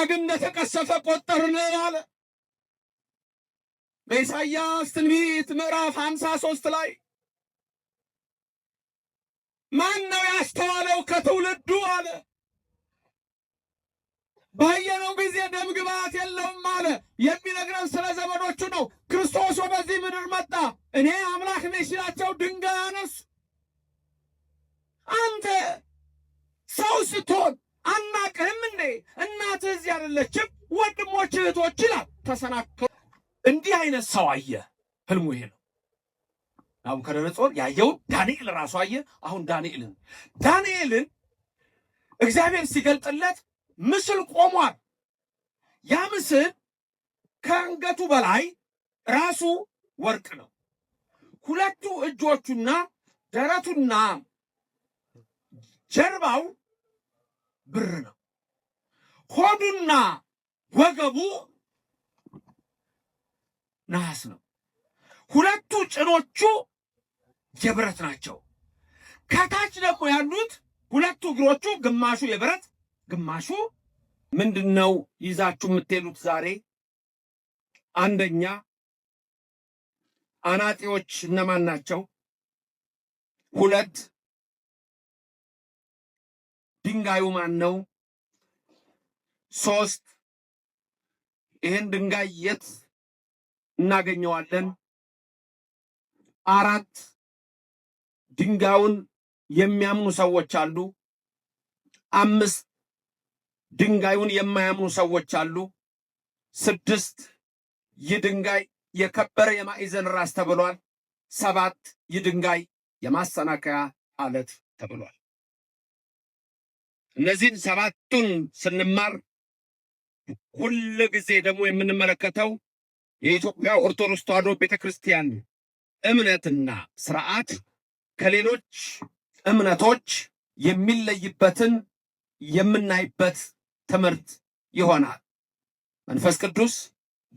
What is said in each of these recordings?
ግን እንደተቀሰፈ ቆጠርን አለ። በኢሳይያስ ትንቢት ምዕራፍ 53 ላይ ማን ነው ያስተዋለው ከትውልዱ አለ። ባየነው ጊዜ ደም ግባት የለውም አለ። የሚነግረን ስለ ዘመዶቹ ነው። ክርስቶስ ወደዚህ ምድር መጣ። እኔ አምላክ ነኝ ሲላቸው ድንጋይ አነሱ። አንተ ሰው ስትሆን አናቅህም እንዴ? እናትህ እዚህ አይደለችም? ወንድሞች እህቶች ይላል። ተሰናከሉ። እንዲህ አይነት ሰው አየ። ህልሙ ይሄ ነው። ናቡከደነፆር ያየው ዳንኤል ራሱ አየ። አሁን ዳንኤልን እግዚአብሔር ሲገልጥለት ምስል ቆሟል። ያ ምስል ከአንገቱ በላይ ራሱ ወርቅ ነው። ሁለቱ እጆቹና ደረቱና ጀርባው ብር ነው። ሆዱና ወገቡ ነሐስ ነው። ሁለቱ ጭኖቹ የብረት ናቸው። ከታች ደግሞ ያሉት ሁለቱ እግሮቹ ግማሹ የብረት ግማሹ ምንድነው? ይዛችሁ የምትሄዱት ዛሬ አንደኛ አናጢዎች እነማን ናቸው? ሁለት ድንጋዩ ማን ነው? ሶስት ይህን ድንጋይ የት እናገኘዋለን? አራት ድንጋዩን የሚያምኑ ሰዎች አሉ። አምስት ድንጋዩን የማያምኑ ሰዎች አሉ። ስድስት ይህ ድንጋይ የከበረ የማዕዘን ራስ ተብሏል። ሰባት ይህ ድንጋይ የማሰናከያ አለት ተብሏል። እነዚህን ሰባቱን ስንማር ሁል ጊዜ ደግሞ የምንመለከተው የኢትዮጵያ ኦርቶዶክስ ተዋሕዶ ቤተክርስቲያን እምነትና ስርዓት ከሌሎች እምነቶች የሚለይበትን የምናይበት ትምህርት ይሆናል። መንፈስ ቅዱስ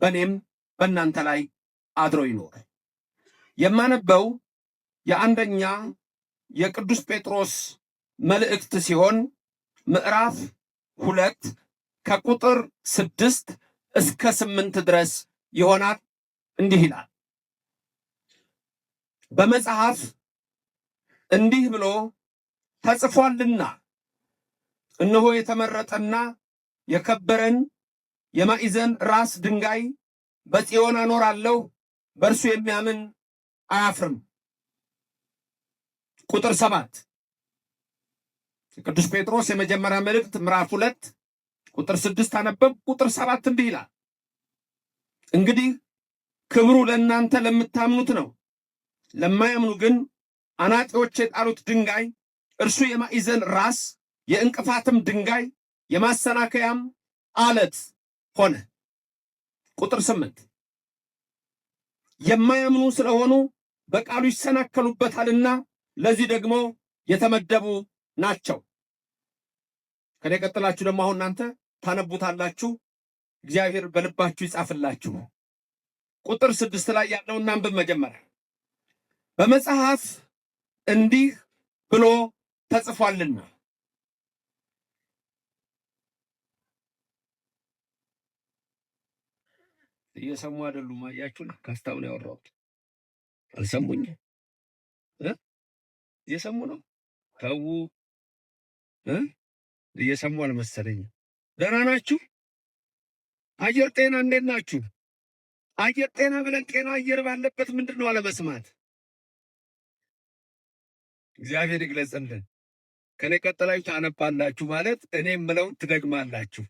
በእኔም በእናንተ ላይ አድሮ ይኖር። የማነበው የአንደኛ የቅዱስ ጴጥሮስ መልእክት ሲሆን ምዕራፍ 2 ከቁጥር 6 እስከ 8 ድረስ ይሆናል። እንዲህ ይላል። በመጽሐፍ እንዲህ ብሎ ተጽፏልና እነሆ የተመረጠና የከበረን የማዕዘን ራስ ድንጋይ በጽዮን አኖራለሁ፣ በእርሱ የሚያምን አያፍርም። ቁጥር 7 ቅዱስ ጴጥሮስ የመጀመሪያ መልእክት ምዕራፍ 2 ቁጥር 6 አነበብ። ቁጥር 7 እንዲህ ይላል፣ እንግዲህ ክብሩ ለእናንተ ለምታምኑት ነው። ለማያምኑ ግን አናጢዎች የጣሉት ድንጋይ እርሱ የማዕዘን ራስ የእንቅፋትም ድንጋይ የማሰናከያም አለት ሆነ። ቁጥር 8 የማያምኑ ስለሆኑ በቃሉ ይሰናከሉበታልና ለዚህ ደግሞ የተመደቡ ናቸው። ከኔ ቀጥላችሁ ደግሞ አሁን እናንተ ታነቡታላችሁ። እግዚአብሔር በልባችሁ ይጻፍላችሁ። ቁጥር 6 ላይ ያለውን እናንብብ። መጀመሪያ በመጽሐፍ እንዲህ ብሎ ተጽፏልና እየሰሙ አይደሉም። አያችሁ፣ ካስታው ነው ያወራሁት። አልሰሙኝ እየሰሙ ነው። ተው እየሰሙ አልመሰለኝ። ደህና ናችሁ? አየር ጤና እንዴት ናችሁ? አየር ጤና ብለን ጤና አየር ባለበት ምንድን ነው አለመስማት? እግዚአብሔር ይግለጽልን። ከኔ ቀጥላችሁ ታነባላችሁ ማለት እኔ የምለውን ትደግማላችሁ።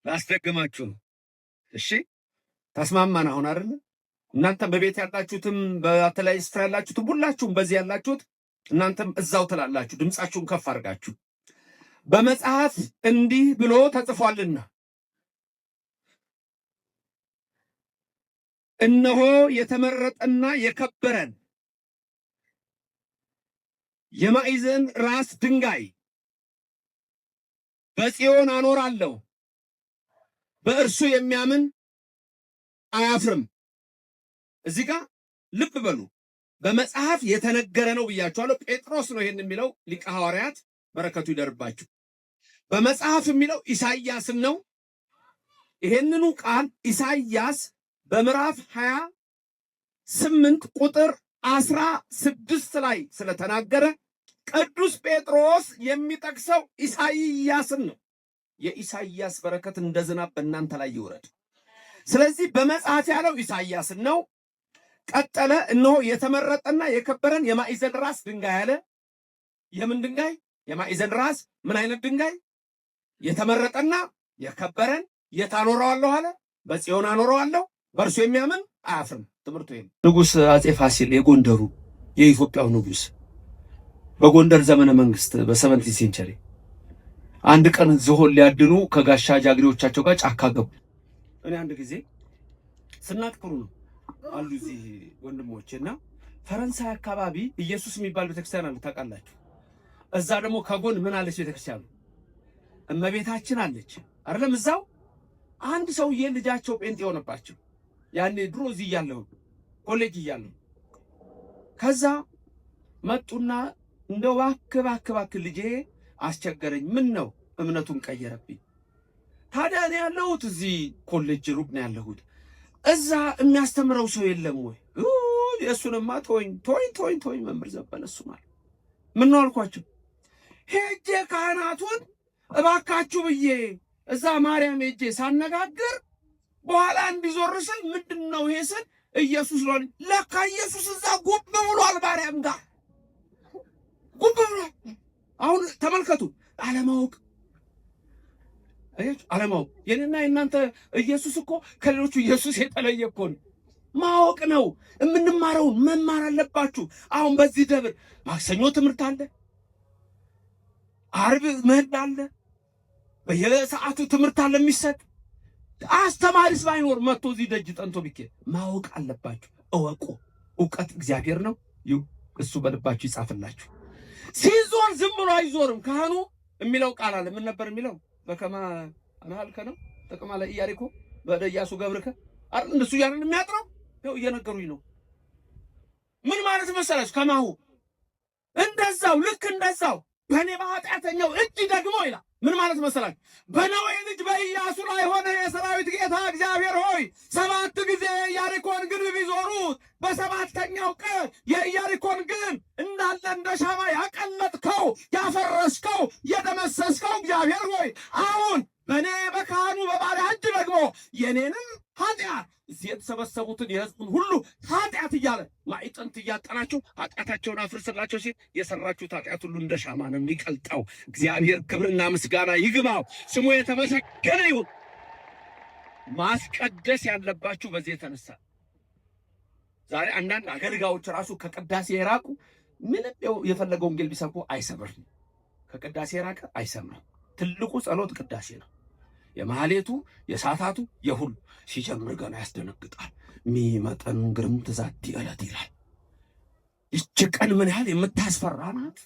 ላስደግማችሁ ነው። እሺ ተስማማን? አሁን አይደል? እናንተም በቤት ያላችሁትም በተለያየ ስፍራ ያላችሁትም ሁላችሁም በዚህ ያላችሁት እናንተም እዛው ትላላችሁ፣ ድምጻችሁን ከፍ አድርጋችሁ በመጽሐፍ እንዲህ ብሎ ተጽፏልና እነሆ የተመረጠና የከበረን የማዕዘን ራስ ድንጋይ በጽዮን አኖራለሁ፣ በእርሱ የሚያምን አያፍርም። እዚህ ጋር ልብ በሉ፣ በመጽሐፍ የተነገረ ነው ብያችኋለሁ። ጴጥሮስ ነው ይሄን የሚለው፣ ሊቀ ሐዋርያት በረከቱ ይደርባችሁ። በመጽሐፍ የሚለው ኢሳይያስን ነው፣ ይሄንኑ ቃል ኢሳይያስ በምዕራፍ 28 ቁጥር 16 ላይ ስለተናገረ ቅዱስ ጴጥሮስ የሚጠቅሰው ኢሳይያስን ነው። የኢሳይያስ በረከት እንደ ዝናብ በእናንተ ላይ ይውረድ። ስለዚህ በመጽሐፍ ያለው ኢሳይያስን ነው። ቀጠለ፣ እነሆ የተመረጠና የከበረን የማዕዘን ራስ ድንጋይ አለ። የምን ድንጋይ? የማዕዘን ራስ። ምን አይነት ድንጋይ? የተመረጠና የከበረን። የት አኖረዋለሁ አለ? በጽዮን አኖረዋለሁ፣ በእርሱ የሚያምን አያፍርም። ትምህርቱ ይሄ። ንጉሥ አጼ ፋሲል የጎንደሩ የኢትዮጵያው ንጉሥ በጎንደር ዘመነ መንግስት በ17th ሴንቸሪ አንድ ቀን ዝሆን ሊያድኑ ከጋሻ ጃግሬዎቻቸው ጋር ጫካ ገቡ። እኔ አንድ ጊዜ ስናጥቅሩ ነው አሉ እዚህ ወንድሞቼና ፈረንሳይ አካባቢ ኢየሱስ የሚባል ቤተክርስቲያን አለ ታውቃላችሁ። እዛ ደግሞ ከጎን ምን አለች ቤተክርስቲያኑ? እመቤታችን አለች አይደለም? እዛው አንድ ሰውዬ ልጃቸው ጴንጤ ሆነባቸው። ያኔ ድሮ እዚህ እያለሁ ኮሌጅ እያለሁ ከዛ መጡና እንደው እባክህ ልጄ አስቸገረኝ፣ ምን ነው እምነቱን ቀየረብኝ። ታዲያ እኔ ያለሁት እዚህ ኮሌጅ ሩቅ ነው ያለሁት፣ እዛ የሚያስተምረው ሰው የለም ወይ? የእሱንማ ተወኝ መምህር ዘበነ እሱ ማለት ምን ነው አልኳቸው። ሄጄ ካህናቱን እባካችሁ ብዬ እዛ ማርያም ሄጄ ሳነጋግር በኋላ እንዲዞር ስል ምንድን ነው ይሄ ስል ኢየሱስ ነው። ለካ ኢየሱስ እዛ ጉብ ብሏል፣ ማርያም ጋር ጉብ ብሏል። አሁን ተመልከቱ፣ አለማወቅ አለማወቅ። የኔና የእናንተ ኢየሱስ እኮ ከሌሎቹ ኢየሱስ የተለየ እኮ ነው። ማወቅ ነው የምንማረውን መማር አለባችሁ። አሁን በዚህ ደብር ማክሰኞ ትምህርት አለ፣ ዓርብ ምህላ አለ፣ በየሰዓቱ ትምህርት አለ የሚሰጥ። አስተማሪስ ባይኖር መጥቶ እዚህ ደጅ ጠንቶ ቢኬድ ማወቅ አለባችሁ። እወቁ። እውቀት እግዚአብሔር ነው፣ እሱ በልባችሁ ይጻፍላችሁ። ሲዞር ዝም ብሎ አይዞርም። ካህኑ የሚለው ቃል አለ። ምን ነበር የሚለው? በከማ አናልከ ነው ተቀማ ላይ ኢያሪኮ በኢያሱ ገብርከ አይደል? እንደሱ ያንን የሚያጥረው ነው እየነገሩኝ ነው። ምን ማለት መሰላችሁ? ከማሁ እንደዛው ልክ እንደዛው በእኔ በኃጢአተኛው እጅ ደግሞ ይላል። ምን ማለት መሰላችሁ? በነዌ ልጅ በኢያሱ ላይ ሆነ የሰራዊት ጌታ እግዚአብሔር ሆይ 7 ጊዜ የኢያሪኮን ግንብ ቢዞሩት በሰባተኛው ቀን የኢያሪኮን ግንብ እንዳለ እንደ ሻማ ያቀለጥከው፣ ያፈረስከው፣ የደመሰስከው እግዚአብሔር ሆይ አሁን በእኔ በካህኑ በባሪያ እጅ ደግሞ የኔንም ኃጢአት እዚህ የተሰበሰቡትን የሕዝቡን ሁሉ ኃጢአት እያለ ማዕጠንት እያጠናችሁ ኃጢአታቸውን አፍርስላቸው ሲል የሰራችሁት ኃጢአት ሁሉ እንደ ሻማ ነው የሚቀልጠው። እግዚአብሔር ክብርና ምስጋና ይግባው፣ ስሙ የተመሰገነ ይሁን። ማስቀደስ ያለባችሁ በዚህ የተነሳ ዛሬ አንዳንድ አገልጋዮች ራሱ ከቅዳሴ የራቁ ምንም የፈለገው ወንጌል ቢሰብኩ አይሰምርም። ከቅዳሴ የራቀ አይሰምርም። ትልቁ ጸሎት ቅዳሴ ነው። የማህሌቱ የሳታቱ የሁሉ ሲጀምር ገና ያስደነግጣል። ሚመጠን ግርም ትዛቲ ዕለት ይላል። ይህች ቀን ምን ያህል የምታስፈራ ናት!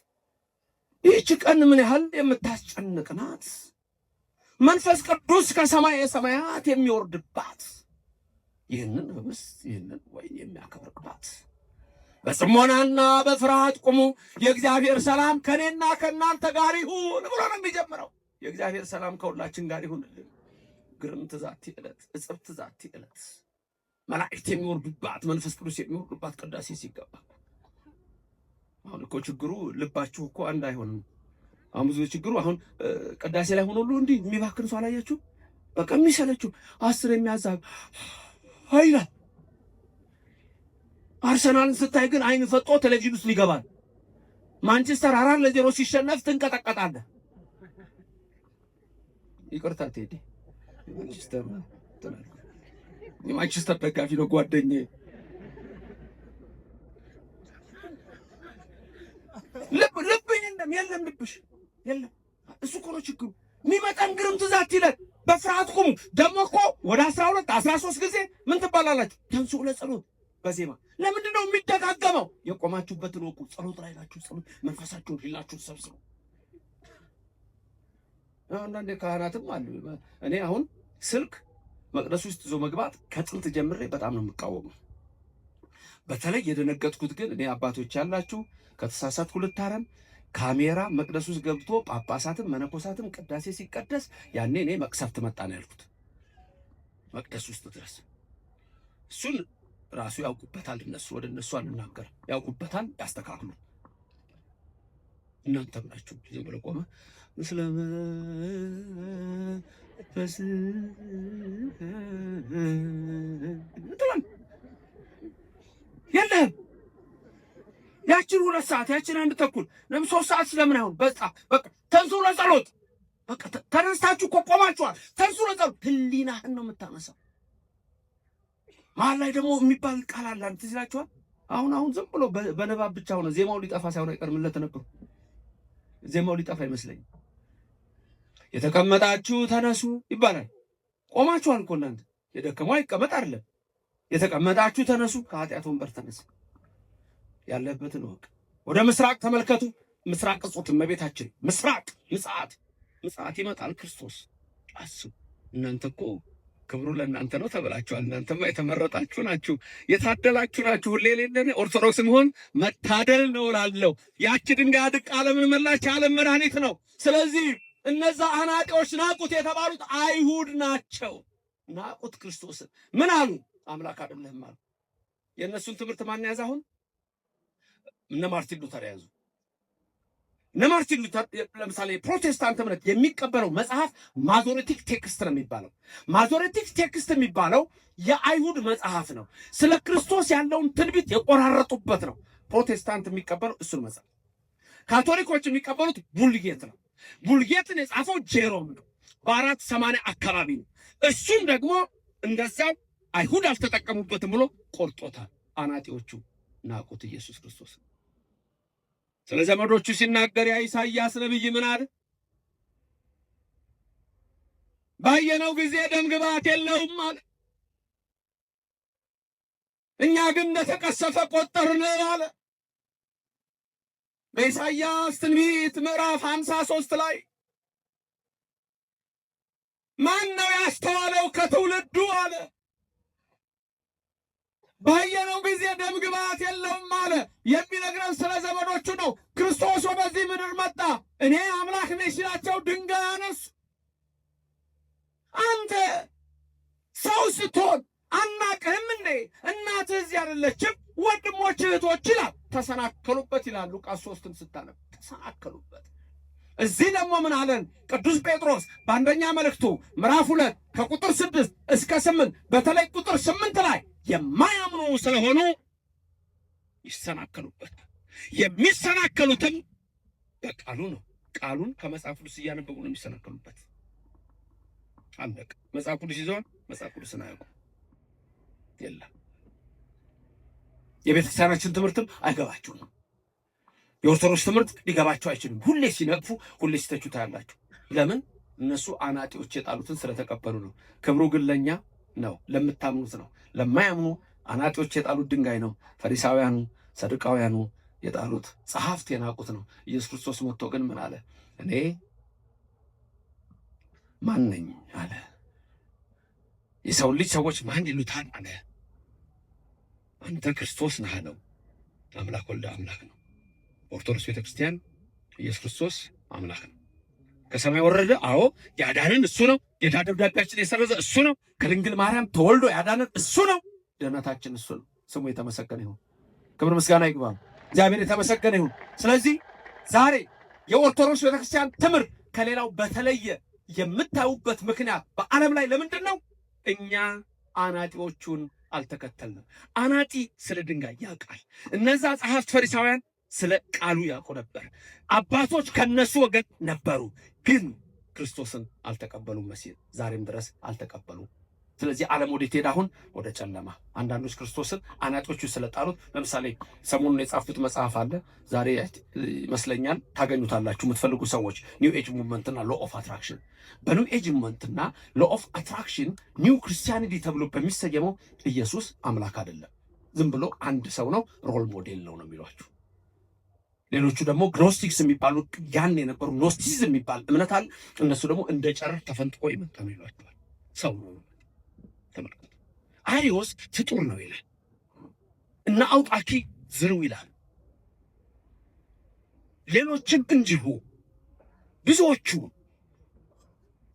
ይህች ቀን ምን ያህል የምታስጨንቅ ናት! መንፈስ ቅዱስ ከሰማይ ሰማያት የሚወርድባት፣ ይህንን ህብስት ይህንን ወይን የሚያከብርባት። በጽሞናና በፍርሃት ቁሙ፣ የእግዚአብሔር ሰላም ከእኔና ከእናንተ ጋር ይሁን ብሎ ነው የሚጀምረው። የእግዚአብሔር ሰላም ከሁላችን ጋር ይሁንልን። ግርምት ዛቲ ዕለት፣ እጽብት ዛቲ ዕለት፣ መላእክት የሚወርዱባት፣ መንፈስ ቅዱስ የሚወርዱባት ቅዳሴ ሲገባ። አሁን እኮ ችግሩ ልባችሁ እኮ አንድ አይሆንም። አሁን ብዙ ችግሩ አሁን ቅዳሴ ላይ ሆኖ ሁሉ እንዲህ የሚባክን ሰው አላያችሁ? በቃ የሚሰለችው 10 የሚያዛብ ኃይላል። አርሰናልን ስታይ ግን አይን ፈጦ ቴሌቪዥን ውስጥ ሊገባል። ማንቸስተር 4-0 ሲሸነፍ ትንቀጠቀጣለህ። ይቅርታ ቴዲ ማንቸስተር ደጋፊ ነው ጓደኛዬ። ልብ የለም ልብሽ የለም። እሱ እኮ ነው ችግሩ። የሚመጣን ግርምት ዛት ይላል። በፍርሃት ቁሙ። ደግሞ እኮ ወደ 12-13 ጊዜ ምን ትባላላችሁ? ተንሱ ለጸሎት በዜማ ለምንድን ነው የሚደጋገመው? የቆማችሁበትን ወቁ። ጸሎት ላይ ናችሁ። ጸሎት መንፈሳችሁን ሂላችሁ ሰብስቡ። አንዳንድ ካህናትም አሉ። እኔ አሁን ስልክ መቅደስ ውስጥ ይዞ መግባት ከጥንት ጀምሬ በጣም ነው የምቃወመው። በተለይ የደነገጥኩት ግን እኔ አባቶች ያላችሁ ከተሳሳትኩ ልታረም፣ ካሜራ መቅደስ ውስጥ ገብቶ ጳጳሳትም መነኮሳትም ቅዳሴ ሲቀደስ ያኔ እኔ መቅሰፍት መጣ ነው ያልኩት። መቅደስ ውስጥ ድረስ። እሱን ራሱ ያውቁበታል። እነሱ ወደ እነሱ አንናገር፣ ያውቁበታል፣ ያስተካክሉ። እናንተም ናችሁ ዝም ብሎ ቆመ ምስለ መንፈስ የለም። ያችን 2 ሰዓት ያችን 1 ተኩል 3 ሰዓት ስለምን አይሆን? በቃ ተንሱ ለጸሎት። በቃ ተነስታችሁ እኮ ቆማችኋል። ተንሱ ለጸሎት። ህሊናህን ነው የምታነሳው። መሀል ላይ ደግሞ የሚባል ቃል አለ። ትዝ ይላችኋል? አሁን ዝም ብሎ በንባብ ብቻ ሆነ። ዜማው ሊጠፋ ሳይሆን አይቀርም። ለተነገሩ ዜማው ሊጠፋ አይመስለኝም። የተቀመጣችሁ ተነሱ ይባላል። ቆማችኋል እኮ እናንተ። የደከመው አይቀመጥ አይደለም። የተቀመጣችሁ ተነሱ፣ ከኃጢአት ወንበር ተነስ። ያለበትን ወቅ ወደ ምስራቅ ተመልከቱ። ምስራቅ እጹት እመቤታችን ምስራቅ ምጽአት ይመጣል ክርስቶስ። አስቡ። እናንተ እኮ ክብሩ ለእናንተ ነው ተብላችኋል። እናንተማ የተመረጣችሁ ናችሁ፣ የታደላችሁ ናችሁ። ሁሌ የሌለን ኦርቶዶክስ መሆን መታደል ነው እላለሁ። ያቺ ድንጋይ አድቃ ዓለምን መላች፣ የዓለም መድኃኒት ነው። ስለዚህ እነዛ አናጢዎች ናቁት የተባሉት አይሁድ ናቸው። ናቁት ክርስቶስን። ምን አሉ? አምላክ አይደለህም አሉ። የእነሱን ትምህርት ማን ያዘ? አሁን እነ ማርቲን ሉተር ያዙ። እነ ማርቲን ሉተር ለምሳሌ ፕሮቴስታንት እምነት የሚቀበለው መጽሐፍ ማዞሬቲክ ቴክስት ነው የሚባለው። ማዞሬቲክ ቴክስት የሚባለው የአይሁድ መጽሐፍ ነው። ስለ ክርስቶስ ያለውን ትንቢት የቆራረጡበት ነው። ፕሮቴስታንት የሚቀበለው እሱን መጽሐፍ። ካቶሊኮች የሚቀበሉት ቡልጌት ነው። ቡልጌትን የጻፈው ጄሮም ነው። በ480 አካባቢ ነው። እሱም ደግሞ እንደዛው አይሁድ አልተጠቀሙበትም ብሎ ቆርጦታል። አናጢዎቹ ናቁት ኢየሱስ ክርስቶስ። ስለ ዘመዶቹ ሲናገር ያ ኢሳይያስ ነብይ ምን አለ? ባየነው ጊዜ ደም ግባት የለውም አለ። እኛ ግን እንደተቀሰፈ ቆጠርነው አለ። በኢሳይያስ ትንቢት ምዕራፍ 53 ላይ ማን ነው ያስተዋለው ከትውልዱ አለ። ባየነው ጊዜ ደም ግባት የለውም አለ። የሚነግረን ስለ ዘመዶቹ ነው። ክርስቶስ ወደዚህ ምድር መጣ። እኔ አምላክ ነኝ ሲላቸው ድንጋይ አነሱ። አንተ ሰው ስትሆን አናቅህም እንዴ? እናትህ እዚህ አይደለችም? ወንድሞች እህቶች ይላል። ተሰናከሉበት ይላል ሉቃስ 3ን ስታነብ ተሰናከሉበት። እዚህ ደግሞ ምን አለን ቅዱስ ጴጥሮስ በአንደኛ መልእክቱ ምዕራፍ 2 ከቁጥር 6 እስከ 8 በተለይ ቁጥር 8 ላይ የማያምኑ ስለሆኑ ይሰናከሉበት። የሚሰናከሉትም በቃሉ ነው። ቃሉን ከመጽሐፍ ቅዱስ እያነበቡ ነው የሚሰናከሉበት። አለቀ። መጽሐፍ ቅዱስ ይዘዋል፣ መጽሐፍ ቅዱስን አያውቁም። የለም የቤተክርስቲያናችን ትምህርትም አይገባቸውም። የኦርቶዶክስ ትምህርት ሊገባቸው አይችልም። ሁሌ ሲነቅፉ፣ ሁሌ ሲተቹ ታያላችሁ። ለምን? እነሱ አናጢዎች የጣሉትን ስለተቀበሉ ነው። ክብሩ ግን ለእኛ ነው፣ ለምታምኑት ነው። ለማያምኑ አናጢዎች የጣሉት ድንጋይ ነው። ፈሪሳውያኑ ሰዱቃውያኑ የጣሉት ጸሐፍት የናቁት ነው። ኢየሱስ ክርስቶስ መጥቶ ግን ምን አለ? እኔ ማን ነኝ አለ። የሰው ልጅ ሰዎች ማን ይሉታል አለ። አንተ ክርስቶስ ነህ አለው። አምላክ ወልደ አምላክ ነው። ኦርቶዶክስ ቤተክርስቲያን ኢየሱስ ክርስቶስ አምላክ ነው። ከሰማይ ወረደ። አዎ ያዳነን እሱ ነው። የዕዳ ደብዳቤያችን የሰረዘ እሱ ነው። ከድንግል ማርያም ተወልዶ ያዳነን እሱ ነው። ድኅነታችን እሱ ነው። ስሙ የተመሰገነ ይሁን። ክብር ምስጋና ይግባው። እግዚአብሔር የተመሰገነ ይሁን። ስለዚህ ዛሬ የኦርቶዶክስ ቤተክርስቲያን ትምህርት ከሌላው በተለየ የምታዩበት ምክንያት በዓለም ላይ ለምንድን ነው? እኛ አናጢዎቹን አልተከተልንም። አናጢ ስለ ድንጋይ ያውቃል። እነዛ ጸሐፍት ፈሪሳውያን ስለ ቃሉ ያውቁ ነበር። አባቶች ከነሱ ወገን ነበሩ፣ ግን ክርስቶስን አልተቀበሉም። መሲህ ዛሬም ድረስ አልተቀበሉም። ስለዚህ ዓለም ወዴት ሄደ? አሁን ወደ ጨለማ። አንዳንዶች ክርስቶስን አናጢዎቹ ስለጣሉት፣ ለምሳሌ ሰሞኑን የጻፉት መጽሐፍ አለ። ዛሬ ይመስለኛል ታገኙታላችሁ የምትፈልጉ ሰዎች። ኒው ኤጅ ሙቭመንትና ሎ ኦፍ አትራክሽን። በኒው ኤጅ ሙቭመንትና ሎ ኦፍ አትራክሽን ኒው ክርስቲያኒቲ ተብሎ በሚሰየመው ኢየሱስ አምላክ አይደለም፣ ዝም ብሎ አንድ ሰው ነው፣ ሮል ሞዴል ነው የሚሏችሁ። ሌሎቹ ደግሞ ግኖስቲክስ የሚባሉ ያን የነበሩ ግኖስቲሲዝም የሚባል እምነት አለ። እነሱ ደግሞ እንደ ጨረር ተፈንጥቆ ይመጣ ነው ይሏቸዋል። ሰው ነው። ተመልከቱ። አሪዮስ ፍጡር ነው ይላል እና አውጣኪ ዝርው ይላል። ሌሎችም እንዲሁ ብዙዎቹ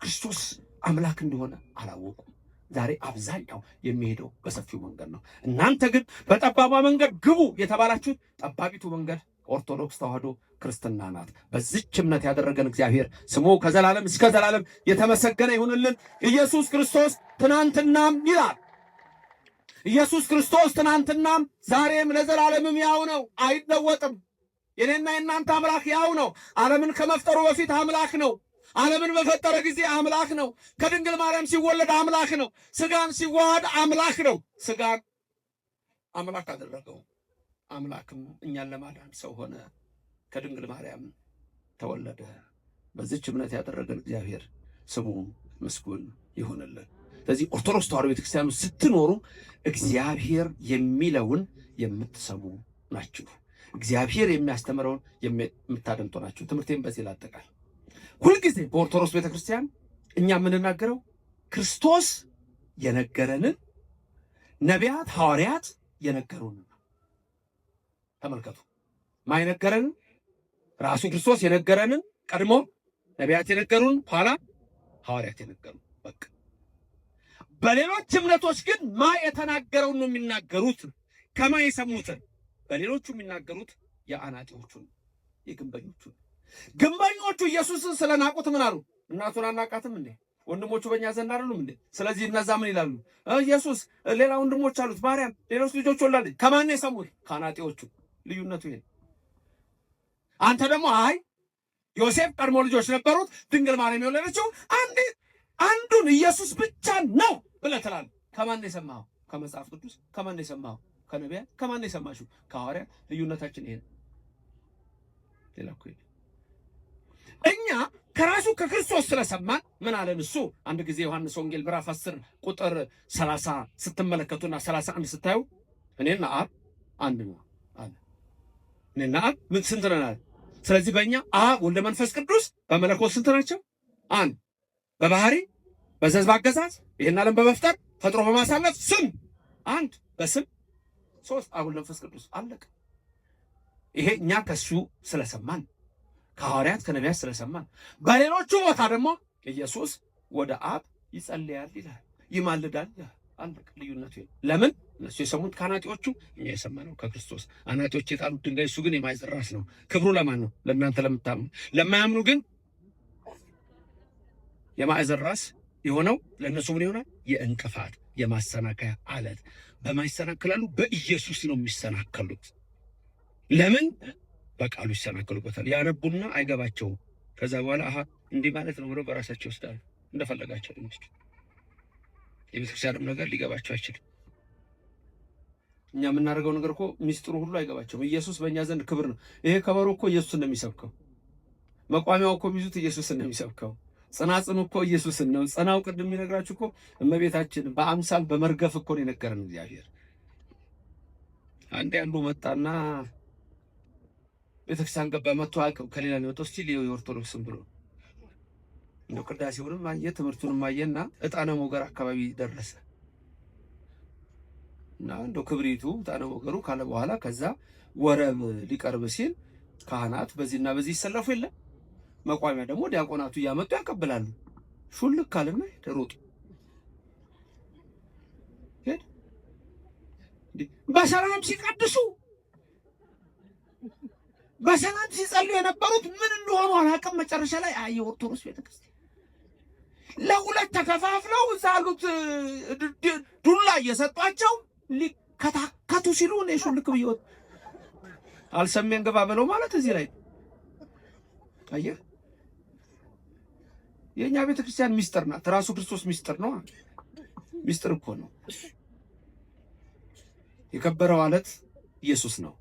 ክርስቶስ አምላክ እንደሆነ አላወቁም። ዛሬ አብዛኛው የሚሄደው በሰፊው መንገድ ነው። እናንተ ግን በጠባቧ መንገድ ግቡ የተባላችሁት ጠባቢቱ መንገድ ኦርቶዶክስ ተዋህዶ ክርስትና ናት። በዚች እምነት ያደረገን እግዚአብሔር ስሙ ከዘላለም እስከ ዘላለም የተመሰገነ ይሁንልን። ኢየሱስ ክርስቶስ ትናንትናም ይላል። ኢየሱስ ክርስቶስ ትናንትናም ዛሬም ለዘላለምም ያው ነው፣ አይለወጥም። የኔና የእናንተ አምላክ ያው ነው። ዓለምን ከመፍጠሩ በፊት አምላክ ነው። ዓለምን በፈጠረ ጊዜ አምላክ ነው። ከድንግል ማርያም ሲወለድ አምላክ ነው። ስጋን ሲዋሃድ አምላክ ነው። ስጋን አምላክ አደረገው። አምላክም እኛን ለማዳን ሰው ሆነ፣ ከድንግል ማርያም ተወለደ። በዚች እምነት ያደረገን እግዚአብሔር ስሙ ምስጉን ይሁንልን። ስለዚህ ኦርቶዶክስ ተዋሕዶ ቤተክርስቲያኑ ስትኖሩ እግዚአብሔር የሚለውን የምትሰሙ ናችሁ። እግዚአብሔር የሚያስተምረውን የምታደምጡ ናችሁ። ትምህርቴን በዚህ ላጠቃል። ሁልጊዜ በኦርቶዶክስ ቤተክርስቲያን እኛ የምንናገረው ክርስቶስ የነገረንን ነቢያት ሐዋርያት የነገሩንን። ተመልከቱ፣ ማይነገረንን ራሱ ክርስቶስ የነገረንን ቀድሞ ነቢያት የነገሩን፣ ኋላ ሐዋርያት የነገሩን። በቃ በሌሎች እምነቶች ግን ማ የተናገረውን ነው የሚናገሩት፣ ከማ የሰሙትን። በሌሎቹ የሚናገሩት የአናጢዎቹን የግንበኞቹን። ግንበኞቹ ኢየሱስን ስለናቁት ምን አሉ? እናቱን አናቃትም እንዴ? ወንድሞቹ በእኛ ዘንድ አይደሉም እንዴ? ስለዚህ እነዛ ምን ይላሉ? ኢየሱስ ሌላ ወንድሞች አሉት፣ ማርያም ሌሎች ልጆች ወላለች። ከማን ነው የሰሙት? ከአናጢዎቹ። ልዩነቱ ይሄ። አንተ ደግሞ አይ ዮሴፍ ቀድሞ ልጆች ነበሩት፣ ድንግል ማርያም የወለደችው አንዱን ኢየሱስ ብቻ ነው ብለህ ትላለህ። ከማን ነው የሰማኸው? ከመጽሐፍ ቅዱስ። ከማን ነው የሰማኸው? ከነቢያት። ከማን ነው የሰማሽው? ከሐዋርያት። ልዩነታችን ይሄ ነው። ሌላ እኮ እኛ ከራሱ ከክርስቶስ ስለሰማን ምን አለን እሱ? አንድ ጊዜ ዮሐንስ ወንጌል ምዕራፍ 10 ቁጥር 30 ስትመለከቱና 31 ስታዩ እኔና አብ አንድ ነው አለ። እኔና አብ ምን ስንት ነን አለ። ስለዚህ በእኛ አብ ወልድ መንፈስ ቅዱስ በመለኮት ስንት ናቸው? አንድ። በባህሪ በዘዝ ባገዛዝ ይሄን ዓለም በመፍጠር ፈጥሮ በማሳለፍ ስም አንድ፣ በስም ሶስት፣ አብ ወልድ መንፈስ ቅዱስ። አለቀ። ይሄ እኛ ከሱ ስለሰማን ከሐዋርያት ከነቢያት ስለሰማን። በሌሎቹ ቦታ ደግሞ ኢየሱስ ወደ አብ ይጸልያል ይላል፣ ይማልዳል ይላል። አለቀ። ልዩነቱ ለምን? እነሱ የሰሙት ከአናጢዎቹ፣ እኛ የሰማነው ከክርስቶስ። አናጢዎች የጣሉት ድንጋይ እሱ ግን የማዕዘን ራስ ነው። ክብሩ ለማን ነው? ለእናንተ ለምታምኑ። ለማያምኑ ግን የማዕዘን ራስ የሆነው ለእነሱ ምን ይሆናል? የእንቅፋት የማሰናከያ አለት። በማይሰናክላሉ በኢየሱስ ነው የሚሰናከሉት። ለምን? በቃሉ ይሰናከሉበታል። ያነቡና አይገባቸውም። ከዛ በኋላ አሃ እንዲህ ማለት ነው ብለው በራሳቸው ይወስዳሉ። እንደፈለጋቸው ይመስሉ። የቤተክርስቲያንም ነገር ሊገባቸው አይችልም። እኛ የምናደርገው ነገር እኮ ሚስጥሩ ሁሉ አይገባቸውም። ኢየሱስ በእኛ ዘንድ ክብር ነው። ይሄ ከበሮ እኮ ኢየሱስን ነው የሚሰብከው። መቋሚያው እኮ የሚይዙት ኢየሱስን ነው የሚሰብከው። ጽናጽኑ እኮ ኢየሱስን ነው። ጽናው ቅድም የሚነግራችሁ እኮ እመቤታችን በአምሳል በመርገፍ እኮ ነው የነገረን እግዚአብሔር። አንዴ አንዱ መጣና ቤተክርስቲያን ገባ። መጥቶ አያውቅም። ከሌላ ነው የወጣው። ስቲል የኦርቶዶክስም ብሎ እንደው ቅዳሴውንም አየ፣ ትምህርቱንም አየና ዕጣነ ሞገር አካባቢ ደረሰ እና እንደው ክብሪቱ ዕጣነ ሞገሩ ካለ በኋላ ከዛ ወረብ ሊቀርብ ሲል ካህናት በዚህና በዚህ ይሰለፉ የለ መቋሚያ ደግሞ ዲያቆናቱ እያመጡ ያቀብላሉ። ሹልክ ካለና ሮጡ። በሰላም ሲቀድሱ በሰላም ሲጸልዩ የነበሩት ምን እንደሆኑ አላውቅም። መጨረሻ ላይ የኦርቶዶክስ ቤተክርስቲያን ለሁለት ተከፋፍለው እዛ ያሉት ዱላ እየሰጧቸው ሊከታከቱ ሲሉ እኔ ሹልክ ብየወጥ አልሰሜን ገባ ብለው ማለት እዚህ ላይ አየህ። የእኛ ቤተክርስቲያን ሚስጥር ናት። ራሱ ክርስቶስ ሚስጥር ነው። ሚስጥር እኮ ነው። የከበረው አለት ኢየሱስ ነው።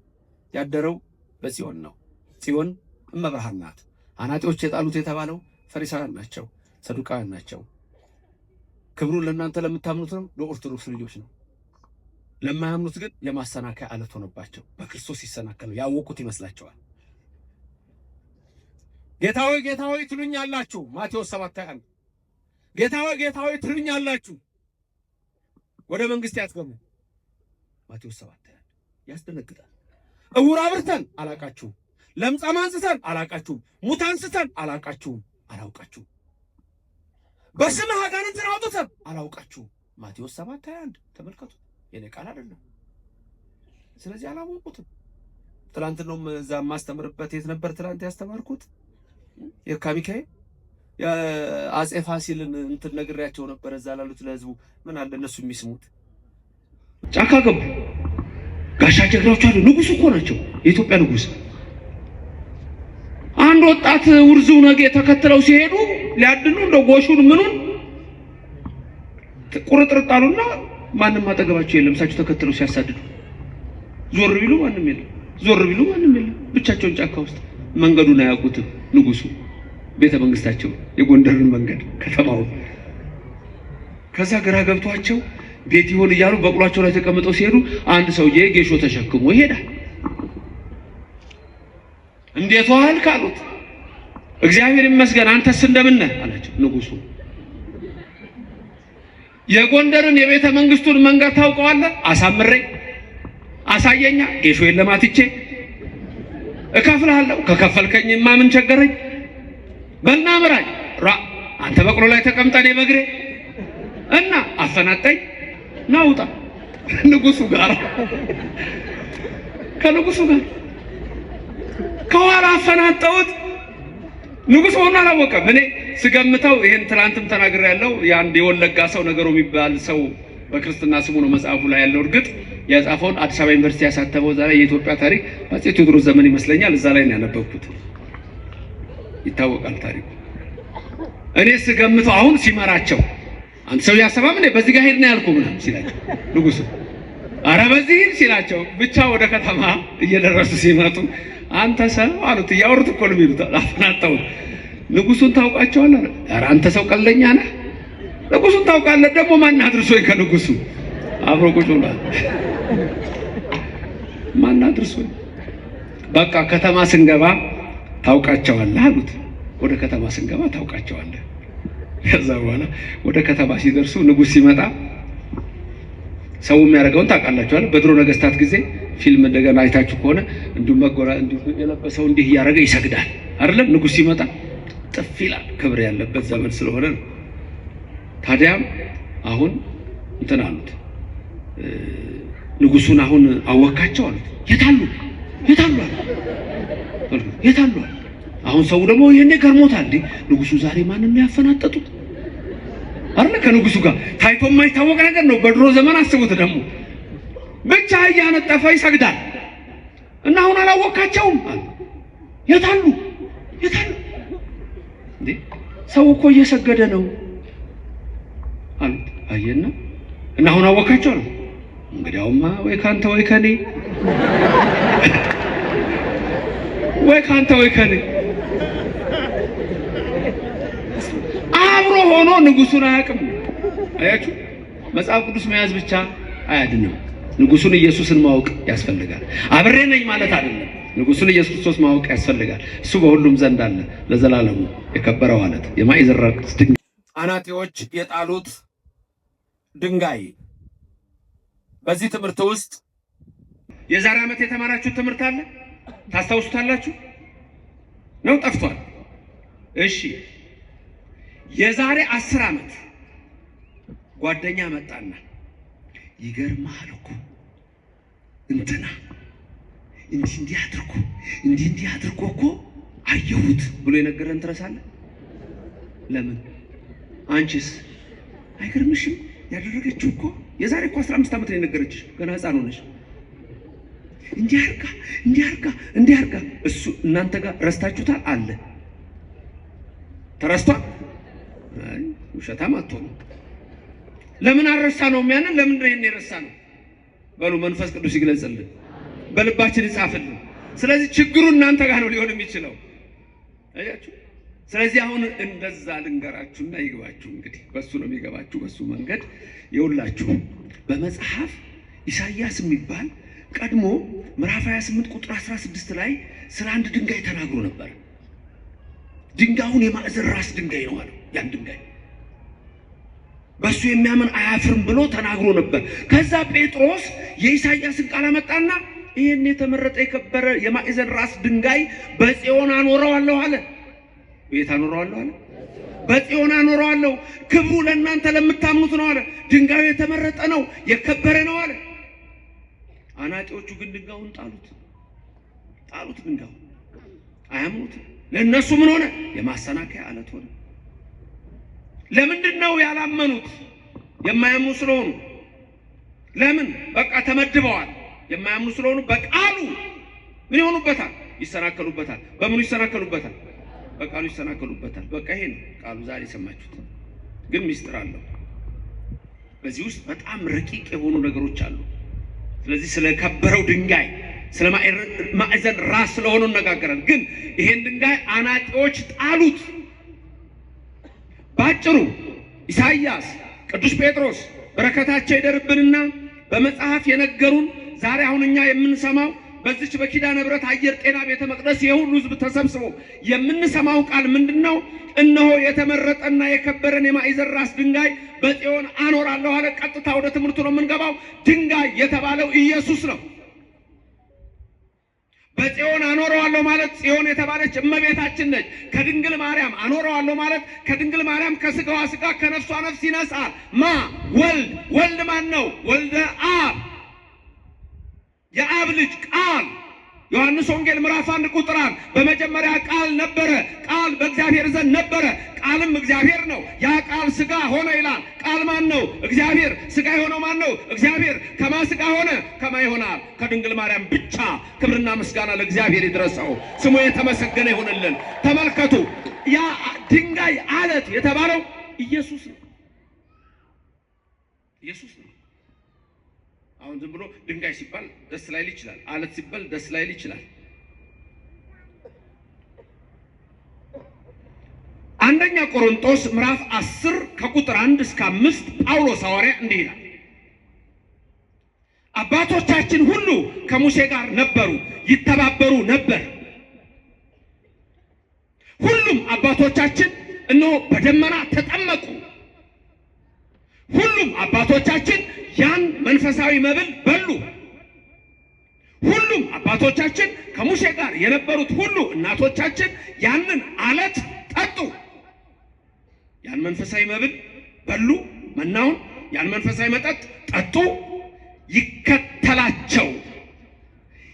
ያደረው በጽዮን ነው። ጽዮን እመብርሃን ናት። አናጢዎች የጣሉት የተባለው ፈሪሳውያን ናቸው፣ ሰዱቃውያን ናቸው። ክብሩን ለእናንተ ለምታምኑት ነው፣ ለኦርቶዶክስ ልጆች ነው። ለማያምኑት ግን የማሰናከያ አለት ሆነባቸው። በክርስቶስ ይሰናከሉ ያወቁት ይመስላቸዋል። ጌታ ሆይ ጌታ ሆይ ትሉኛላችሁ። ማቴዎስ 7:21 ጌታ ሆይ ጌታ ሆይ ትሉኛላችሁ፣ ወደ መንግስት ያትገቡ። ማቴዎስ 7:21 ያስደነግጣል። እውር አብርተን አላቃችሁም፣ ለምጻም አንስተን አላቃችሁም፣ ሙት አንስተን አላቃችሁም፣ አላውቃችሁም። በስምህ አጋንንትን አውጥተን አላውቃችሁም። ማቴዎስ 7:21 ተመልከቱ። የኔ ቃል አይደለም። ስለዚህ አላወቁትም። ትላንት ነው እዛ ማስተምርበት የት ነበር ትላንት ያስተማርኩት? የካ ሚካኤል የአጼ ፋሲልን እንትን ነግሬያቸው ነበር። እዛ ላሉት ለህዝቡ ምን አለ እነሱ የሚስሙት። ጫካ ገቡ። ጋሻ ጀግናዎች አሉ። ንጉስ እኮ ናቸው፣ የኢትዮጵያ ንጉስ። አንድ ወጣት ውርዙ ነገ ተከትለው ሲሄዱ ሊያድኑ እንደው ጎሹን ምኑን ቁርጥርጣሉና ማንም አጠገባቸው የለም። እሳቸው ተከትለው ሲያሳድዱ ዞር ቢሉ ማንም የለም፣ ዞር ቢሉ ማንም የለም። ብቻቸውን ጫካ ውስጥ መንገዱን አያውቁትም። ንጉሱ ቤተ መንግስታቸው የጎንደርን መንገድ ከተማው። ከዛ ግራ ገብቷቸው ቤት ይሆን እያሉ በቅሏቸው ላይ ተቀምጠው ሲሄዱ አንድ ሰውዬ ጌሾ ተሸክሞ ይሄዳል። እንዴት ዋልክ አሉት። እግዚአብሔር ይመስገን አንተስ እንደምን ነህ አላቸው። ንጉሱ የጎንደርን የቤተ መንግስቱን መንገድ ታውቀዋለህ? አሳምሬ አሳየኛ። ጌሾ የለማትቼ እከፍልሃለሁ። ከከፈልከኝማ ምን ቸገረኝ? በልና ምራኝ። አንተ በቅሎ ላይ ተቀምጠን በእግሬ እና አፈናጠኝ ናውጣ። ንጉሱ ጋር ከንጉሱ ጋር ከኋላ አፈናጠውት። ንጉሱ ሆኖ አላወቀም። እኔ ስገምተው ይሄን ትላንትም ተናግሬያለሁ። የአንድ የወለጋ ሰው ነገሩ የሚባል ሰው በክርስትና ስሙ ነው መጽሐፉ ላይ ያለው። እርግጥ የጻፈውን አዲስ አበባ ዩኒቨርሲቲ ያሳተመው ዛሬ የኢትዮጵያ ታሪክ አፄ ቴዎድሮስ ዘመን ይመስለኛል። እዛ ላይ ነው ያነበብኩት። ይታወቃል ታሪኩ። እኔ ስገምተው አሁን ሲመራቸው አንተ ሰው ያሰባም እኔ በዚህ ጋር ሄድ ነው ያልኩህ ምናምን ሲላቸው ንጉሱ ኧረ በዚህ ሂድ ሲላቸው ብቻ ወደ ከተማ እየደረሱ ሲመጡ አንተ ሰው አሉት። እያወሩት እኮ ነው የሚሉት። አፈናጠው። ንጉሱን ታውቃቸዋለህ? ኧረ አንተ ሰው ቀለኛ ነህ። ንጉሱን ታውቃለህ? ደግሞ ማን አድርሶኝ ከንጉሱ አብሮ ቁጭ ብሏል። ማን አድርሶኝ? በቃ ከተማ ስንገባ ታውቃቸዋለህ አሉት። ወደ ከተማ ስንገባ ታውቃቸዋለህ። ከዛ በኋላ ወደ ከተማ ሲደርሱ ንጉስ ሲመጣ ሰው የሚያደርገውን ታውቃላችኋል። በድሮ ነገስታት ጊዜ ፊልም እንደገና አይታችሁ ከሆነ እንዲሁ መጎራ እንዲሁ የለበሰው እንዲህ እያደረገ ይሰግዳል አይደለም? ንጉስ ሲመጣ ጥፍ ይላል። ክብር ያለበት ዘመን ስለሆነ ነው። ታዲያም አሁን እንትን አሉት፣ ንጉሱን አሁን አወካቸው አሉት። የታሉ የታሉ የታሉ? አሁን ሰው ደግሞ ይሄኔ ገርሞታል። እንዴ ንጉሱ ዛሬ ማንን ያፈናጠጡት አይደል? ከንጉሱ ጋር ታይቶ የማይታወቅ ነገር ነው። በድሮ ዘመን አስቡት። ደግሞ ብቻ እያነጠፈ ይሰግዳል እና አሁን አላወቃቸውም አለ። የታሉ የታሉ? እንዴ ሰው እኮ እየሰገደ ነው አሉት። አየና እና አሁን አወቃቸው ነው። እንግዲያውማ ወይ ካንተ ወይ ከኔ ወይ ካንተ ወይ ከኔ። አብሮ ሆኖ ንጉሱን አያውቅም። አያችሁ፣ መጽሐፍ ቅዱስ መያዝ ብቻ አያድንም። ንጉሱን ኢየሱስን ማወቅ ያስፈልጋል። አብሬ ነኝ ማለት አይደለም። ንጉሱን ኢየሱስ ክርስቶስ ማወቅ ያስፈልጋል። እሱ በሁሉም ዘንድ አለ፣ ለዘላለሙ የከበረው አለት የማዕዘን ራስ ድንጋይ። አናጢዎች የጣሉት ድንጋይ። በዚህ ትምህርት ውስጥ የዛሬ ዓመት የተማራችሁት ትምህርት አለ? ታስታውሱታላችሁ ነው? ጠፍቷል? እሺ፣ የዛሬ 10 ዓመት ጓደኛ መጣና ይገርማል እኮ እንትና እንዲህ አድርጎ እንዲህ አድርጎ እኮ አየሁት ብሎ የነገረን ትረሳለህ? ለምን? አንቺስ አይገርምሽም? ያደረገችው እኮ የዛሬ እኮ 15 ዓመት ነው የነገረችሽ። ገና ሕፃን ሆነሽ እንዲህ አርጋ እሱ እናንተ ጋር ረስታችሁታል አለ። ተረስቷል? አይ ውሸታም አትሆኑ። ለምን አረሳ ነው የሚያንን? ለምን ነው ይሄን የረሳ ነው? በሉ መንፈስ ቅዱስ ይግለጽልን፣ በልባችን ይጻፍልን። ስለዚህ ችግሩ እናንተ ጋር ነው ሊሆን የሚችለው። አያችሁ። ስለዚህ አሁን እንደዛ ልንገራችሁና ይግባችሁ። እንግዲህ በሱ ነው የሚገባችሁ፣ በሱ መንገድ ይውላችሁ። በመጽሐፍ ኢሳይያስ የሚባል ቀድሞ ምዕራፍ 28 ቁጥር 16 ላይ ስለ አንድ ድንጋይ ተናግሮ ነበር። ድንጋዩን የማዕዘን ራስ ድንጋይ ነው አለው። ያን ድንጋይ በሱ የሚያምን አያፍርም ብሎ ተናግሮ ነበር። ከዛ ጴጥሮስ የኢሳይያስን ቃል አመጣና ይሄን የተመረጠ የከበረ የማዕዘን ራስ ድንጋይ በጽዮን አኖረዋለሁ አለ። ቤት አኖረዋለሁ አለ። በጽዮን አኖረዋለሁ፣ ክብሩ ለእናንተ ለምታምኑት ነው አለ። ድንጋዩ የተመረጠ ነው፣ የከበረ ነው አለ። አናጢዎቹ ግን ድንጋዩን ጣሉት። ድንጋዩ አያምኑትም። ለእነሱ ምን ሆነ? የማሰናከያ አለት ሆነ። ለምንድን ነው ያላመኑት? የማያምኑ ስለሆኑ። ለምን? በቃ ተመድበዋል። የማያምኑ ስለሆኑ በቃሉ ምን ይሆኑበታል? ይሰናከሉበታል። በምኑ ይሰናከሉበታል? በቃሉ ይሰናከሉበታል። በቃ ይሄ ነው ቃሉ። ዛሬ ሰማችሁት። ግን ሚስጥር አለው። በዚህ ውስጥ በጣም ረቂቅ የሆኑ ነገሮች አሉ። ስለዚህ ስለ ከበረው ድንጋይ ስለ ማዕዘን ራስ ስለሆነ እነጋገራለን። ግን ይሄን ድንጋይ አናጢዎች ጣሉት። ባጭሩ ኢሳይያስ፣ ቅዱስ ጴጥሮስ በረከታቸው ይደርብንና በመጽሐፍ የነገሩን ዛሬ አሁን እኛ የምንሰማው በዚች በኪዳነ ምሕረት አየር ጤና ቤተ መቅደስ የሁሉ ሕዝብ ተሰብስቦ የምንሰማው ቃል ምንድነው? እነሆ የተመረጠና የከበረን የማዕዘን ራስ ድንጋይ በጽዮን አኖራለሁ አለ። ቀጥታ ወደ ትምህርቱ ነው የምንገባው። ድንጋይ የተባለው ኢየሱስ ነው። በጽዮን አኖረዋለሁ ማለት ጽዮን የተባለች እመቤታችን ነች። ከድንግል ማርያም አኖረዋለሁ ማለት ከድንግል ማርያም ከስጋዋ ስጋ ከነፍሷ ነፍስ ይነሳል። ወልድ። ወልድ ማን ነው? ወልደ አብ፣ የአብ ልጅ ቃል። ዮሐንስ ወንጌል ምዕራፍ 1 ቁጥር 1 በመጀመሪያ ቃል ነበረ፣ ቃል በእግዚአብሔር ዘንድ ነበረ፣ ቃልም እግዚአብሔር ነው። ያ ቃል ስጋ ሆነ ይላል። ቃል ማን ነው? እግዚአብሔር። ስጋ የሆነው ማን ነው? እግዚአብሔር። ከማ ስጋ ሆነ? ከማ ይሆናል? ከድንግል ማርያም ብቻ። ክብርና ምስጋና ለእግዚአብሔር ይድረሰው፣ ስሙ የተመሰገነ ይሁንልን። ተመልከቱ፣ ያ ድንጋይ አለት የተባለው ኢየሱስ ነው። ኢየሱስ ነው። አሁን ዝም ብሎ ድንጋይ ሲባል ደስ ላይል ይችላል። አለት ሲባል ደስ ላይል ይችላል። አንደኛ ቆሮንቶስ ምዕራፍ 10 ከቁጥር 1 እስከ 5 ጳውሎስ ሐዋርያ እንዲህ ይላል። አባቶቻችን ሁሉ ከሙሴ ጋር ነበሩ፣ ይተባበሩ ነበር። ሁሉም አባቶቻችን እነሆ በደመና ተጠመቁ። ሁሉም አባቶቻችን ያን መንፈሳዊ መብል በሉ። ሁሉም አባቶቻችን ከሙሴ ጋር የነበሩት ሁሉ እናቶቻችን ያንን አለት ጠጡ። ያን መንፈሳዊ መብል በሉ፣ መናውን ያን መንፈሳዊ መጠጥ ጠጡ።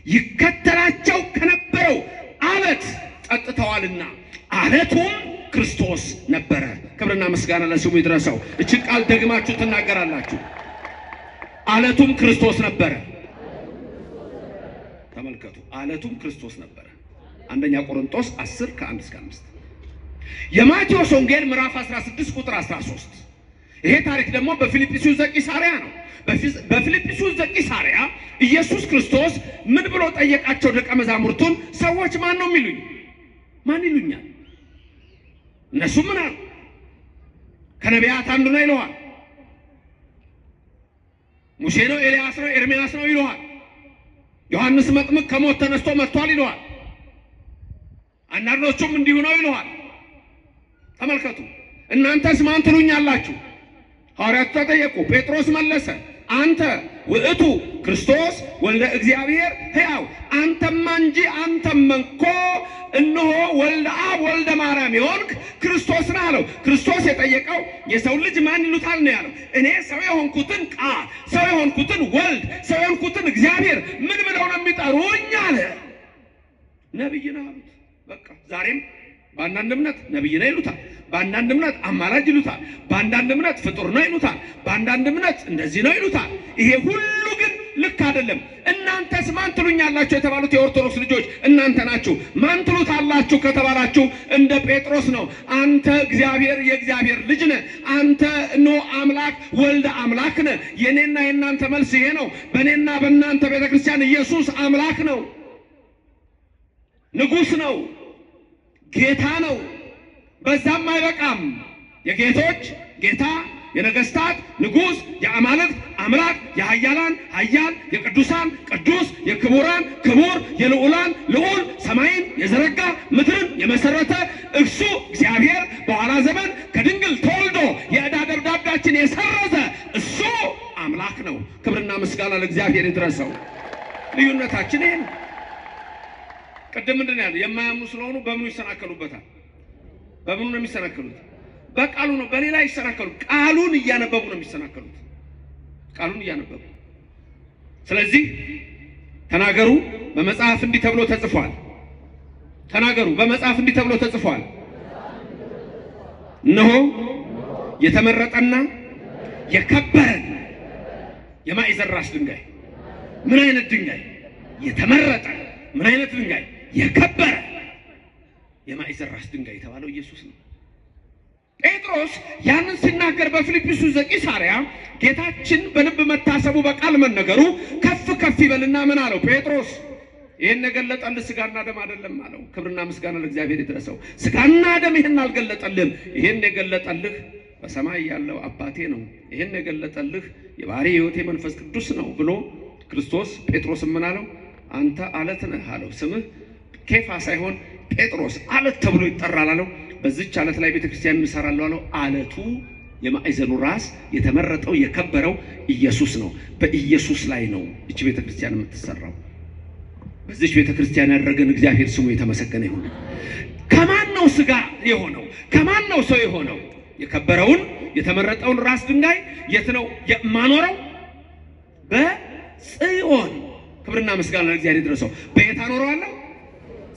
ይከተላቸው ከነበረው አለት ጠጥተዋልና አለቱም ክርስቶስ ነበረ። ክብርና ምስጋና ለስሙ ይድረሰው። እችን ቃል ደግማችሁ ትናገራላችሁ። አለቱም ክርስቶስ ነበረ። ተመልከቱ፣ አለቱም ክርስቶስ ነበረ። አንደኛ ቆሮንቶስ 10 ከ1 እስከ 5። የማቴዎስ ወንጌል ምዕራፍ 16 ቁጥር 13። ይሄ ታሪክ ደግሞ በፊልጵስዩስ ዘቂሳርያ ነው። በፊልጵስዩስ ዘቂሳርያ ኢየሱስ ክርስቶስ ምን ብሎ ጠየቃቸው ደቀ መዛሙርቱን? ሰዎች ማን ነው የሚሉኝ? ማን ይሉኛል? እነሱ ምን አሉ? ከነቢያት አንዱ ነው ይለዋል። ሙሴ ነው፣ ኤልያስ ነው፣ ኤርሚያስ ነው ይለዋል። ዮሐንስ መጥምቅ ከሞት ተነስቶ መጥቷል ይለዋል። አንዳንዶቹም እንዲሁ ነው ይለዋል። ተመልከቱ፣ እናንተስ ማን ትሉኛላችሁ? ሐዋርያቱ ተጠየቁ። ጴጥሮስ መለሰ፣ አንተ ውእቱ ክርስቶስ ወልደ እግዚአብሔር ሕያው። አንተማ እንጂ አንተማ እኮ እነሆ ወልደ አብ ወልደ ማርያም የሆንክ ክርስቶስ ነህ አለው። ክርስቶስ የጠየቀው የሰው ልጅ ማን ይሉታል ነው ያለው። እኔ ሰው የሆንኩትን ቃል፣ ሰው የሆንኩትን ወልድ፣ ሰው የሆንኩትን እግዚአብሔር ምን ብለው ነው የሚጠሩኝ አለ። ነብይ ነህ አሉት። በቃ ዛሬም በአንዳንድ እምነት ነብይ ነው ይሉታል፣ በአንዳንድ እምነት አማላጅ ይሉታል፣ በአንዳንድ እምነት ፍጡር ነው ይሉታል፣ በአንዳንድ እምነት እንደዚህ ነው ይሉታል። ይሄ ሁሉ ግን ልክ አይደለም። እናንተስ ማን ትሉኛላችሁ የተባሉት የኦርቶዶክስ ልጆች እናንተ ናችሁ። ማን ትሉታላችሁ ከተባላችሁ እንደ ጴጥሮስ ነው። አንተ እግዚአብሔር የእግዚአብሔር ልጅ ነህ፣ አንተ እነሆ አምላክ ወልደ አምላክ ነህ። የኔና የእናንተ መልስ ይሄ ነው። በእኔና በእናንተ ቤተክርስቲያን ኢየሱስ አምላክ ነው፣ ንጉሥ ነው፣ ጌታ ነው። በዛም አይበቃም። የጌቶች ጌታ፣ የነገስታት ንጉሥ፣ የአማልክት አምላክ፣ የኃያላን ኃያል፣ የቅዱሳን ቅዱስ፣ የክቡራን ክቡር፣ የልዑላን ልዑል፣ ሰማይን የዘረጋ ምድርን የመሰረተ እሱ እግዚአብሔር በኋላ ዘመን ከድንግል ተወልዶ የዕዳ ደብዳቤያችን የሰረዘ እሱ አምላክ ነው። ክብርና ምስጋና ለእግዚአብሔር ይድረሰው። ልዩነታችን ይሄ ነው። ቅድም ምንድን ያለው? የማያምኑ ስለሆኑ በምኑ ይሰናከሉበታል? በምኑ ነው የሚሰናከሉት? በቃሉ ነው። በሌላ ይሰናከሉ። ቃሉን እያነበቡ ነው የሚሰናከሉት። ቃሉን እያነበቡ። ስለዚህ ተናገሩ በመጽሐፍ እንዲህ ተብሎ ተጽፏል። ተናገሩ በመጽሐፍ እንዲህ ተብሎ ተጽፏል። እነሆ የተመረጠና የከበረ የማዕዘን ራስ ድንጋይ። ምን አይነት ድንጋይ? የተመረጠ። ምን አይነት ድንጋይ? የከበረ የማዕዘን ራስ ድንጋይ የተባለው ኢየሱስ ነው። ጴጥሮስ ያንን ሲናገር በፊልጵስዩስ ዘቂሳርያ ጌታችን በልብ መታሰቡ በቃል መነገሩ ከፍ ከፍ ይበልና ምን አለው? ጴጥሮስ ይሄን የገለጠልህ ስጋና ደም አይደለም አለው። ክብርና ምስጋና ለእግዚአብሔር ይድረሰው። ስጋና ደም ይሄን አልገለጠልህም፣ ይሄን የገለጠልህ በሰማይ ያለው አባቴ ነው። ይሄን የገለጠልህ የባሕርይ ሕይወቴ መንፈስ ቅዱስ ነው ብሎ ክርስቶስ ጴጥሮስ ምን አለው? አንተ አለት ነህ አለው። ስምህ ኬፋ ሳይሆን ጴጥሮስ አለት ተብሎ ይጠራል አለው። በዚች አለት ላይ ቤተክርስቲያን እንሰራለሁ አለው። አለቱ የማዕዘኑ ራስ የተመረጠው የከበረው ኢየሱስ ነው። በኢየሱስ ላይ ነው እቺ ቤተክርስቲያን የምትሰራው። በዚች ቤተክርስቲያን ያደረገን እግዚአብሔር ስሙ የተመሰገነ ይሁን። ከማን ነው ስጋ የሆነው? ከማን ነው ሰው የሆነው? የከበረውን የተመረጠውን ራስ ድንጋይ የት ነው የማኖረው? በጽዮን። ክብርና ምስጋና ለእግዚአብሔር ይድረሰው። በየት አኖረዋለሁ?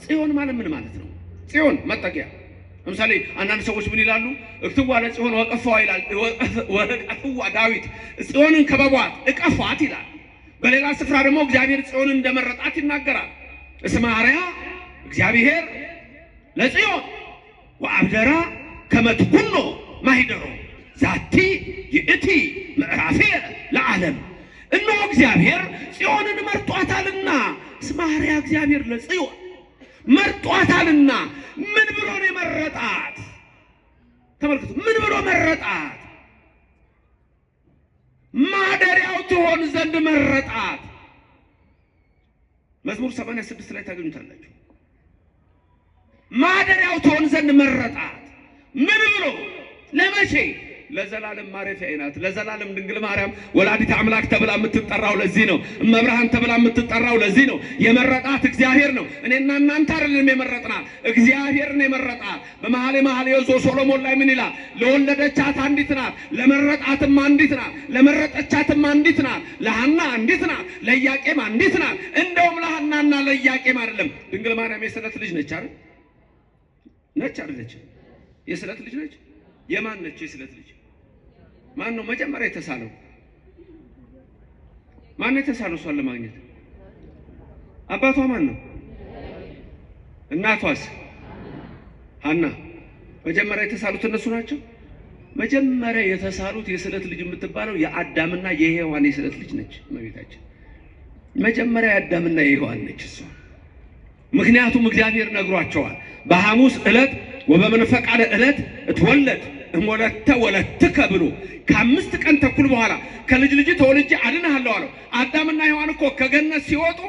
ጽዮን ማለት ምን ማለት ነው? ጽዮን መጠጊያ። ለምሳሌ አንዳንድ ሰዎች ምን ይላሉ? እክትዋ ለጽዮን ወቀፈዋ ይላል። ወቀፈዋ ዳዊት ጽዮንን ከበቧት እቀፏት ይላል። በሌላ ስፍራ ደግሞ እግዚአብሔር ጽዮንን እንደመረጣት ይናገራል። እስመ አርያ እግዚአብሔር ለጽዮን ወአብደራ ከመ ትኩኖ ማኅደሮ ዛቲ ይእቲ ምዕራፌ ለዓለም። እነሆ እግዚአብሔር ጽዮንን መርጧታልና። እስመ አርያ እግዚአብሔር ለጽዮን መርጧታልና። ምን ብሎ ነው የመረጣት? ተመልከቱ፣ ምን ብሎ መረጣት? ማደሪያው ትሆን ዘንድ መረጣት። መዝሙር 86 ላይ ታገኙታላችሁ። ማደሪያው ትሆን ዘንድ መረጣት። ምን ብሎ? ለመቼ? ለዘላለም ማረፊያዬ ናት። ለዘላለም ድንግል ማርያም ወላዲተ አምላክ ተብላ የምትጠራው ለዚህ ነው። እመብርሃን ተብላ የምትጠራው ለዚህ ነው። የመረጣት እግዚአብሔር ነው። እኔና እናንተ አይደለም የመረጥናት፣ እግዚአብሔር ነው የመረጣት። በመኃልየ መኃልየ ሶሎሞን ላይ ምን ይላል? ለወለደቻት አንዲት ናት፣ ለመረጣትም አንዲት ናት፣ ለመረጠቻትም አንዲት ናት፣ ለሐና አንዲት ናት፣ ለኢያቄም አንዲት ናት። እንደውም ለሐናና ለኢያቄም አይደለም፣ ድንግል ማርያም የስዕለት ልጅ ነች አይደል? ነች አይደለች? የስዕለት ልጅ ነች። የማን ነች የስዕለት ልጅ? ማን ነው መጀመሪያ የተሳለው? ማን ነው የተሳለው? እሷን ለማግኘት አባቷ ማን ነው? እናቷስ? ሐና። መጀመሪያ የተሳሉት እነሱ ናቸው። መጀመሪያ የተሳሉት የስዕለት ልጅ የምትባለው የአዳምና የሔዋን የስዕለት ልጅ ነች እመቤታችን። መጀመሪያ የአዳምና የሔዋን ነች እሷ። ምክንያቱም እግዚአብሔር ነግሯቸዋል። በሐሙስ ዕለት ወበመንፈቃደ ዕለት እትወለድ እሞለተ ወለትከ ብሎ ከ5 ቀን ተኩል በኋላ ከልጅ ልጅ ተወልጄ አድንሃለሁ አለው። አዳምና ሔዋን እኮ ከገነት ሲወጡ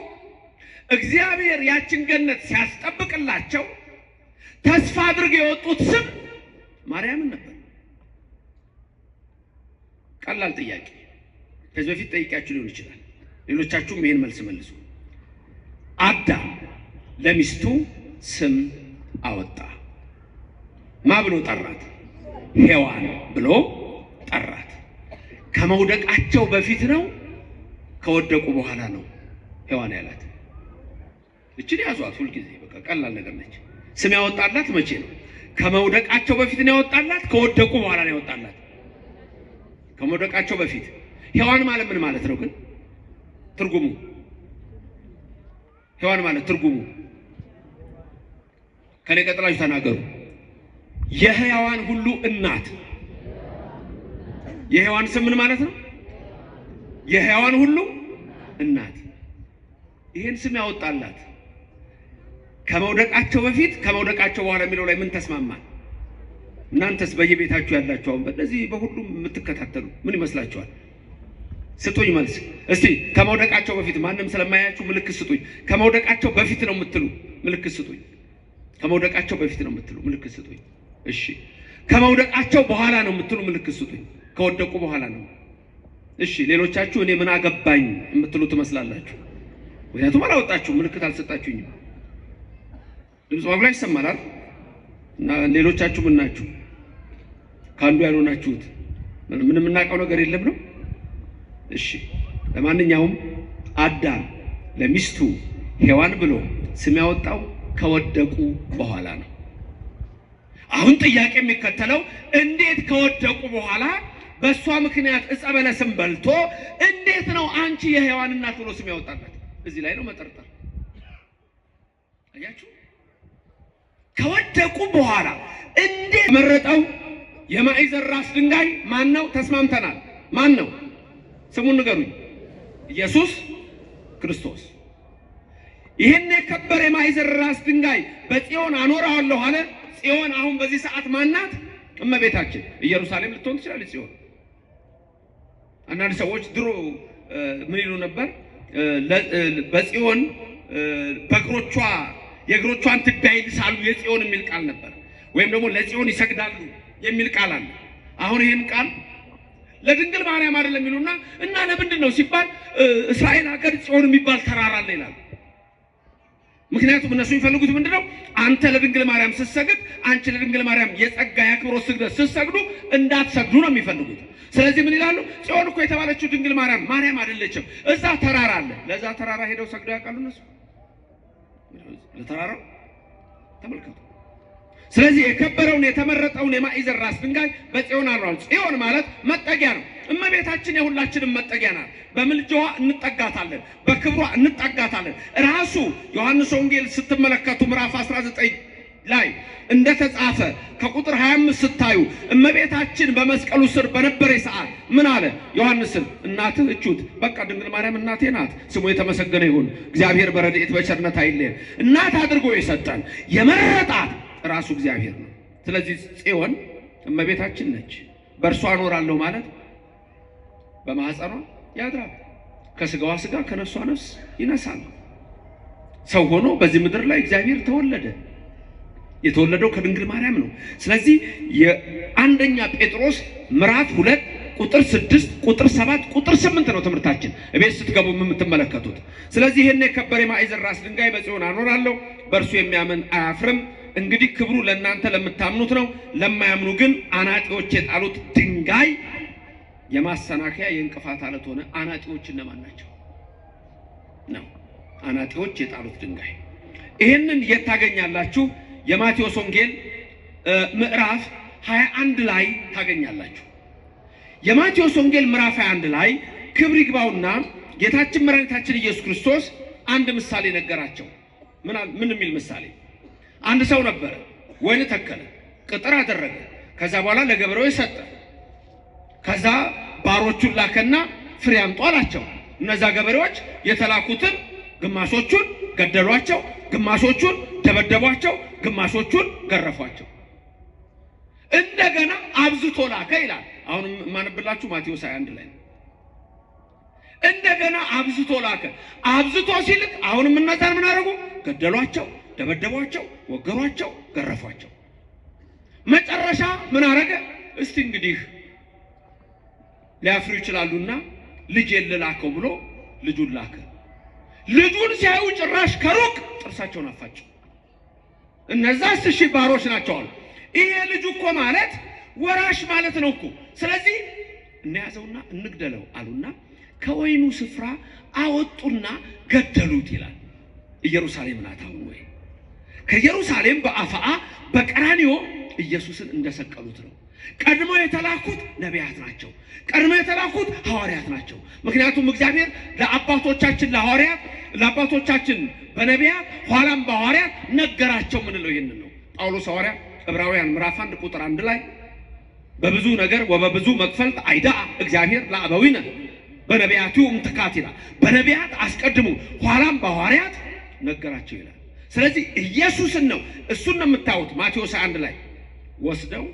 እግዚአብሔር ያችን ገነት ሲያስጠብቅላቸው ተስፋ አድርገው የወጡት ስም ማርያምን ነበር። ቀላል ጥያቄ ከዚህ በፊት ጠይቄያችሁ ሊሆን ይችላል። ሌሎቻችሁም ይሄን መልስ መልሱ። አዳም ለሚስቱ ስም አወጣ። ማ ብሎ ጠራት? ሔዋን ብሎ ጠራት። ከመውደቃቸው በፊት ነው ከወደቁ በኋላ ነው ሔዋን ያላት? እቺን ያዟት ሁልጊዜ። በቃ ቀላል ነገር ነች። ስም ያወጣላት መቼ ነው? ከመውደቃቸው በፊት ነው ያወጣላት? ከወደቁ በኋላ ነው ያወጣላት? ከመውደቃቸው በፊት። ሔዋን ማለት ምን ማለት ነው ግን? ትርጉሙ ሔዋን ማለት ትርጉሙ ከኔ ቀጥላችሁ ተናገሩ። የሕያዋን ሁሉ እናት። የሔዋን ስም ምን ማለት ነው? የሕያዋን ሁሉ እናት። ይሄን ስም ያወጣላት ከመውደቃቸው በፊት ከመውደቃቸው በኋላ የሚለው ላይ ምን ተስማማል? እናንተስ በየቤታችሁ ያላችሁ አሁን በእነዚህ በሁሉም የምትከታተሉ ምን ይመስላችኋል? ስጡኝ መልስ እስቲ። ከመውደቃቸው በፊት ማንም ስለማያችሁ ምልክት ስጡኝ። ከመውደቃቸው በፊት ነው የምትሉ ምልክት ስጡኝ። ከመውደቃቸው በፊት ነው የምትሉ ምልክት ስጡኝ። እሺ ከመውደቃቸው በኋላ ነው የምትሉ ምልክት ስጡኝ። ከወደቁ በኋላ ነው። እሺ ሌሎቻችሁ እኔ ምን አገባኝ የምትሉ ትመስላላችሁ። ምክንያቱም አላወጣችሁ ምልክት አልሰጣችሁኝም። ድምጽ ማጉላ ይሰማል እና ሌሎቻችሁ ምን ናችሁ? ካንዱ ያልሆናችሁት ምንም እናቀው ነገር የለም ነው። እሺ ለማንኛውም አዳም ለሚስቱ ሔዋን ብሎ ስም ያወጣው ከወደቁ በኋላ ነው። አሁን ጥያቄ የሚከተለው እንዴት ከወደቁ በኋላ በሷ ምክንያት ዕፀ በለስን በልቶ እንዴት ነው አንቺ የሔዋን እናት ብሎ ስም ያወጣላት? እዚህ ላይ ነው መጠርጠር። አያችሁ? ከወደቁ በኋላ እንዴት መረጠው? የማዕዘን ራስ ድንጋይ ማን ነው? ተስማምተናል። ማን ነው? ስሙን ንገሩኝ። ኢየሱስ ክርስቶስ። ይሄን የከበረ የማዕዘን ራስ ድንጋይ በጽዮን አኖራለሁ አለ። ጽዮን አሁን በዚህ ሰዓት ማናት? እመቤታችን። ኢየሩሳሌም ልትሆን ትችላለች ጽዮን። አንዳንድ ሰዎች ድሮ ምን ይሉ ነበር? በጽዮን በእግሮቿ የእግሮቿን ትቢያ ይልሳሉ የጽዮን የሚል ቃል ነበር። ወይም ደግሞ ለጽዮን ይሰግዳሉ የሚል ቃል አለ። አሁን ይሄን ቃል ለድንግል ማርያም አይደለም ይሉና እና ለምንድን ነው ሲባል እስራኤል ሀገር ጽዮን የሚባል ተራራ አለ ይላል። ምክንያቱም እነሱ የሚፈልጉት ምንድነው? አንተ ለድንግል ማርያም ስትሰግድ፣ አንቺ ለድንግል ማርያም የጸጋ የአክብሮት ስግደት ስትሰግዱ እንዳትሰግዱ ነው የሚፈልጉት። ስለዚህ ምን ይላሉ? ጽዮን እኮ የተባለችው ድንግል ማርያም አይደለችም፣ እዛ ተራራ አለ። ለዛ ተራራ ሄደው ሰግደው ያውቃሉ እነሱ? ለተራራው ተመልከቱ። ስለዚህ የከበረውን የተመረጠውን የማዕዘን ራስ ድንጋይ በጽዮን አኖራል። ጽዮን ማለት መጠጊያ ነው። እመቤታችን የሁላችንም መጠጊያ ናት። በምልጃዋ እንጠጋታለን፣ በክብሯ እንጠጋታለን። ራሱ ዮሐንስ ወንጌል ስትመለከቱ ምዕራፍ 19 ላይ እንደተጻፈ ከቁጥር 25 ስታዩ እመቤታችን በመስቀሉ ስር በነበረ ሰዓት ምን አለ ዮሐንስን? እናትህ እቹት በቃ ድንግል ማርያም እናቴ ናት፣ ስሙ የተመሰገነ ይሁን፣ እግዚአብሔር በረድኤት በቸርነት አይለየን። እናት አድርጎ የሰጠን የመረጣት ራሱ እግዚአብሔር ነው። ስለዚህ ጽዮን እመቤታችን ነች። በእርሷ እኖራለሁ ማለት በማህፀኗ ያድራል፣ ከስጋዋ ስጋ ከነፍሷ ነፍስ ይነሳል። ሰው ሆኖ በዚህ ምድር ላይ እግዚአብሔር ተወለደ። የተወለደው ከድንግል ማርያም ነው። ስለዚህ የአንደኛ ጴጥሮስ ምዕራፍ 2 ቁጥር 6 ቁጥር 7 ቁጥር 8 ነው ትምህርታችን እቤት ስትገቡ የምትመለከቱት። ስለዚህ ይሄን የከበረ የማዕዘን ራስ ድንጋይ በጽዮን አኖራለሁ፣ በእርሱ የሚያምን አያፍርም። እንግዲህ ክብሩ ለእናንተ ለምታምኑት ነው። ለማያምኑ ግን አናጢዎች የጣሉት ድንጋይ የማሰናከያ የእንቅፋት አለት ሆነ። አናጢዎች እነማን ናቸው ነው? አናጢዎች የጣሉት ድንጋይ። ይሄንን የት ታገኛላችሁ? የማቴዎስ ወንጌል ምዕራፍ 21 ላይ ታገኛላችሁ። የማቴዎስ ወንጌል ምዕራፍ 21 ላይ ክብር ይግባውና ጌታችን መድኃኒታችን ኢየሱስ ክርስቶስ አንድ ምሳሌ ነገራቸው። ምን የሚል ምሳሌ? አንድ ሰው ነበረ፣ ወይን ተከለ፣ ቅጥር አደረገ። ከዛ በኋላ ለገበሬዎች ሰጠ። ከዛ ባሮቹን ላከና ፍሬ አምጡ አላቸው። እነዛ ገበሬዎች የተላኩትን ግማሾቹን ገደሏቸው፣ ግማሾቹን ደበደቧቸው፣ ግማሾቹን ገረፏቸው። እንደገና አብዝቶ ላከ ይላል። አሁን ማነብላችሁ ማቴዎስ 21 ላይ እንደገና አብዝቶ ላከ። አብዝቶ ሲልክ አሁንም እነዛን ምን አደረጉ? ገደሏቸው፣ ደበደቧቸው፣ ወገሯቸው፣ ገረፏቸው። መጨረሻ ምን አደረገ? እስቲ እንግዲህ ሊያፍሩ ይችላሉና ልጅ የለላከው ብሎ ልጁን ላከ። ልጁን ሲያዩ ጭራሽ ከሩቅ ጥርሳቸውን አፋጩ። እነዛስ እሺ ባሮች ናቸው አሉ። ይሄ ልጅ እኮ ማለት ወራሽ ማለት ነው እኮ። ስለዚህ እንያዘውና እንግደለው አሉና ከወይኑ ስፍራ አወጡና ገደሉት ይላል። ኢየሩሳሌም ናት አሁን ወይ ከኢየሩሳሌም በአፋአ በቀራንዮ ኢየሱስን እንደሰቀሉት ነው። ቀድሞ የተላኩት ነቢያት ናቸው። ቀድሞ የተላኩት ሐዋርያት ናቸው። ምክንያቱም እግዚአብሔር ለአባቶቻችን ለሐዋርያት ለአባቶቻችን በነቢያት ኋላም በሐዋርያት ነገራቸው። ምን ነው? ይሄንን ነው ጳውሎስ ሐዋርያ ዕብራውያን ምዕራፍ 1 ቁጥር 1 ላይ በብዙ ነገር ወበብዙ መክፈልት አይዳ እግዚአብሔር ለአበዊነ በነቢያቱ እምትካት ይላል። በነቢያት አስቀድሞ ኋላም በሐዋርያት ነገራቸው ይላል። ስለዚህ ኢየሱስን ነው እሱን ነው የምታዩት። ማቴዎስ 1 ላይ ወስደው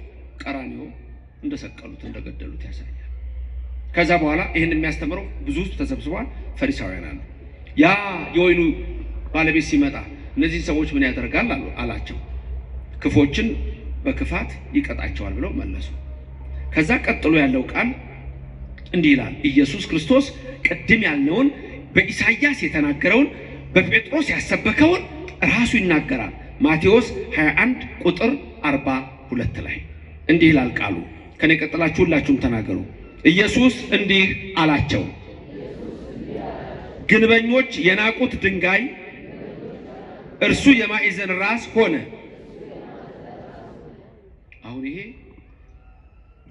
ቀራንዮ እንደሰቀሉት እንደገደሉት ያሳያል። ከዛ በኋላ ይሄን የሚያስተምረው ብዙ ተሰብስቧል። ፈሪሳውያን አሉ። ያ የወይኑ ባለቤት ሲመጣ እነዚህ ሰዎች ምን ያደርጋል አላቸው። ክፎችን በክፋት ይቀጣቸዋል ብለው መለሱ። ከዛ ቀጥሎ ያለው ቃል እንዲህ ይላል። ኢየሱስ ክርስቶስ ቅድም ያልነውን በኢሳይያስ የተናገረውን በጴጥሮስ ያሰበከውን ራሱ ይናገራል። ማቴዎስ 21 ቁጥር 42 ላይ እንዲህ ይላል ቃሉ። ከኔ ቀጥላችሁ ሁላችሁም ተናገሩ። ኢየሱስ እንዲህ አላቸው፣ ግንበኞች የናቁት ድንጋይ እርሱ የማዕዘን ራስ ሆነ። አሁን ይሄ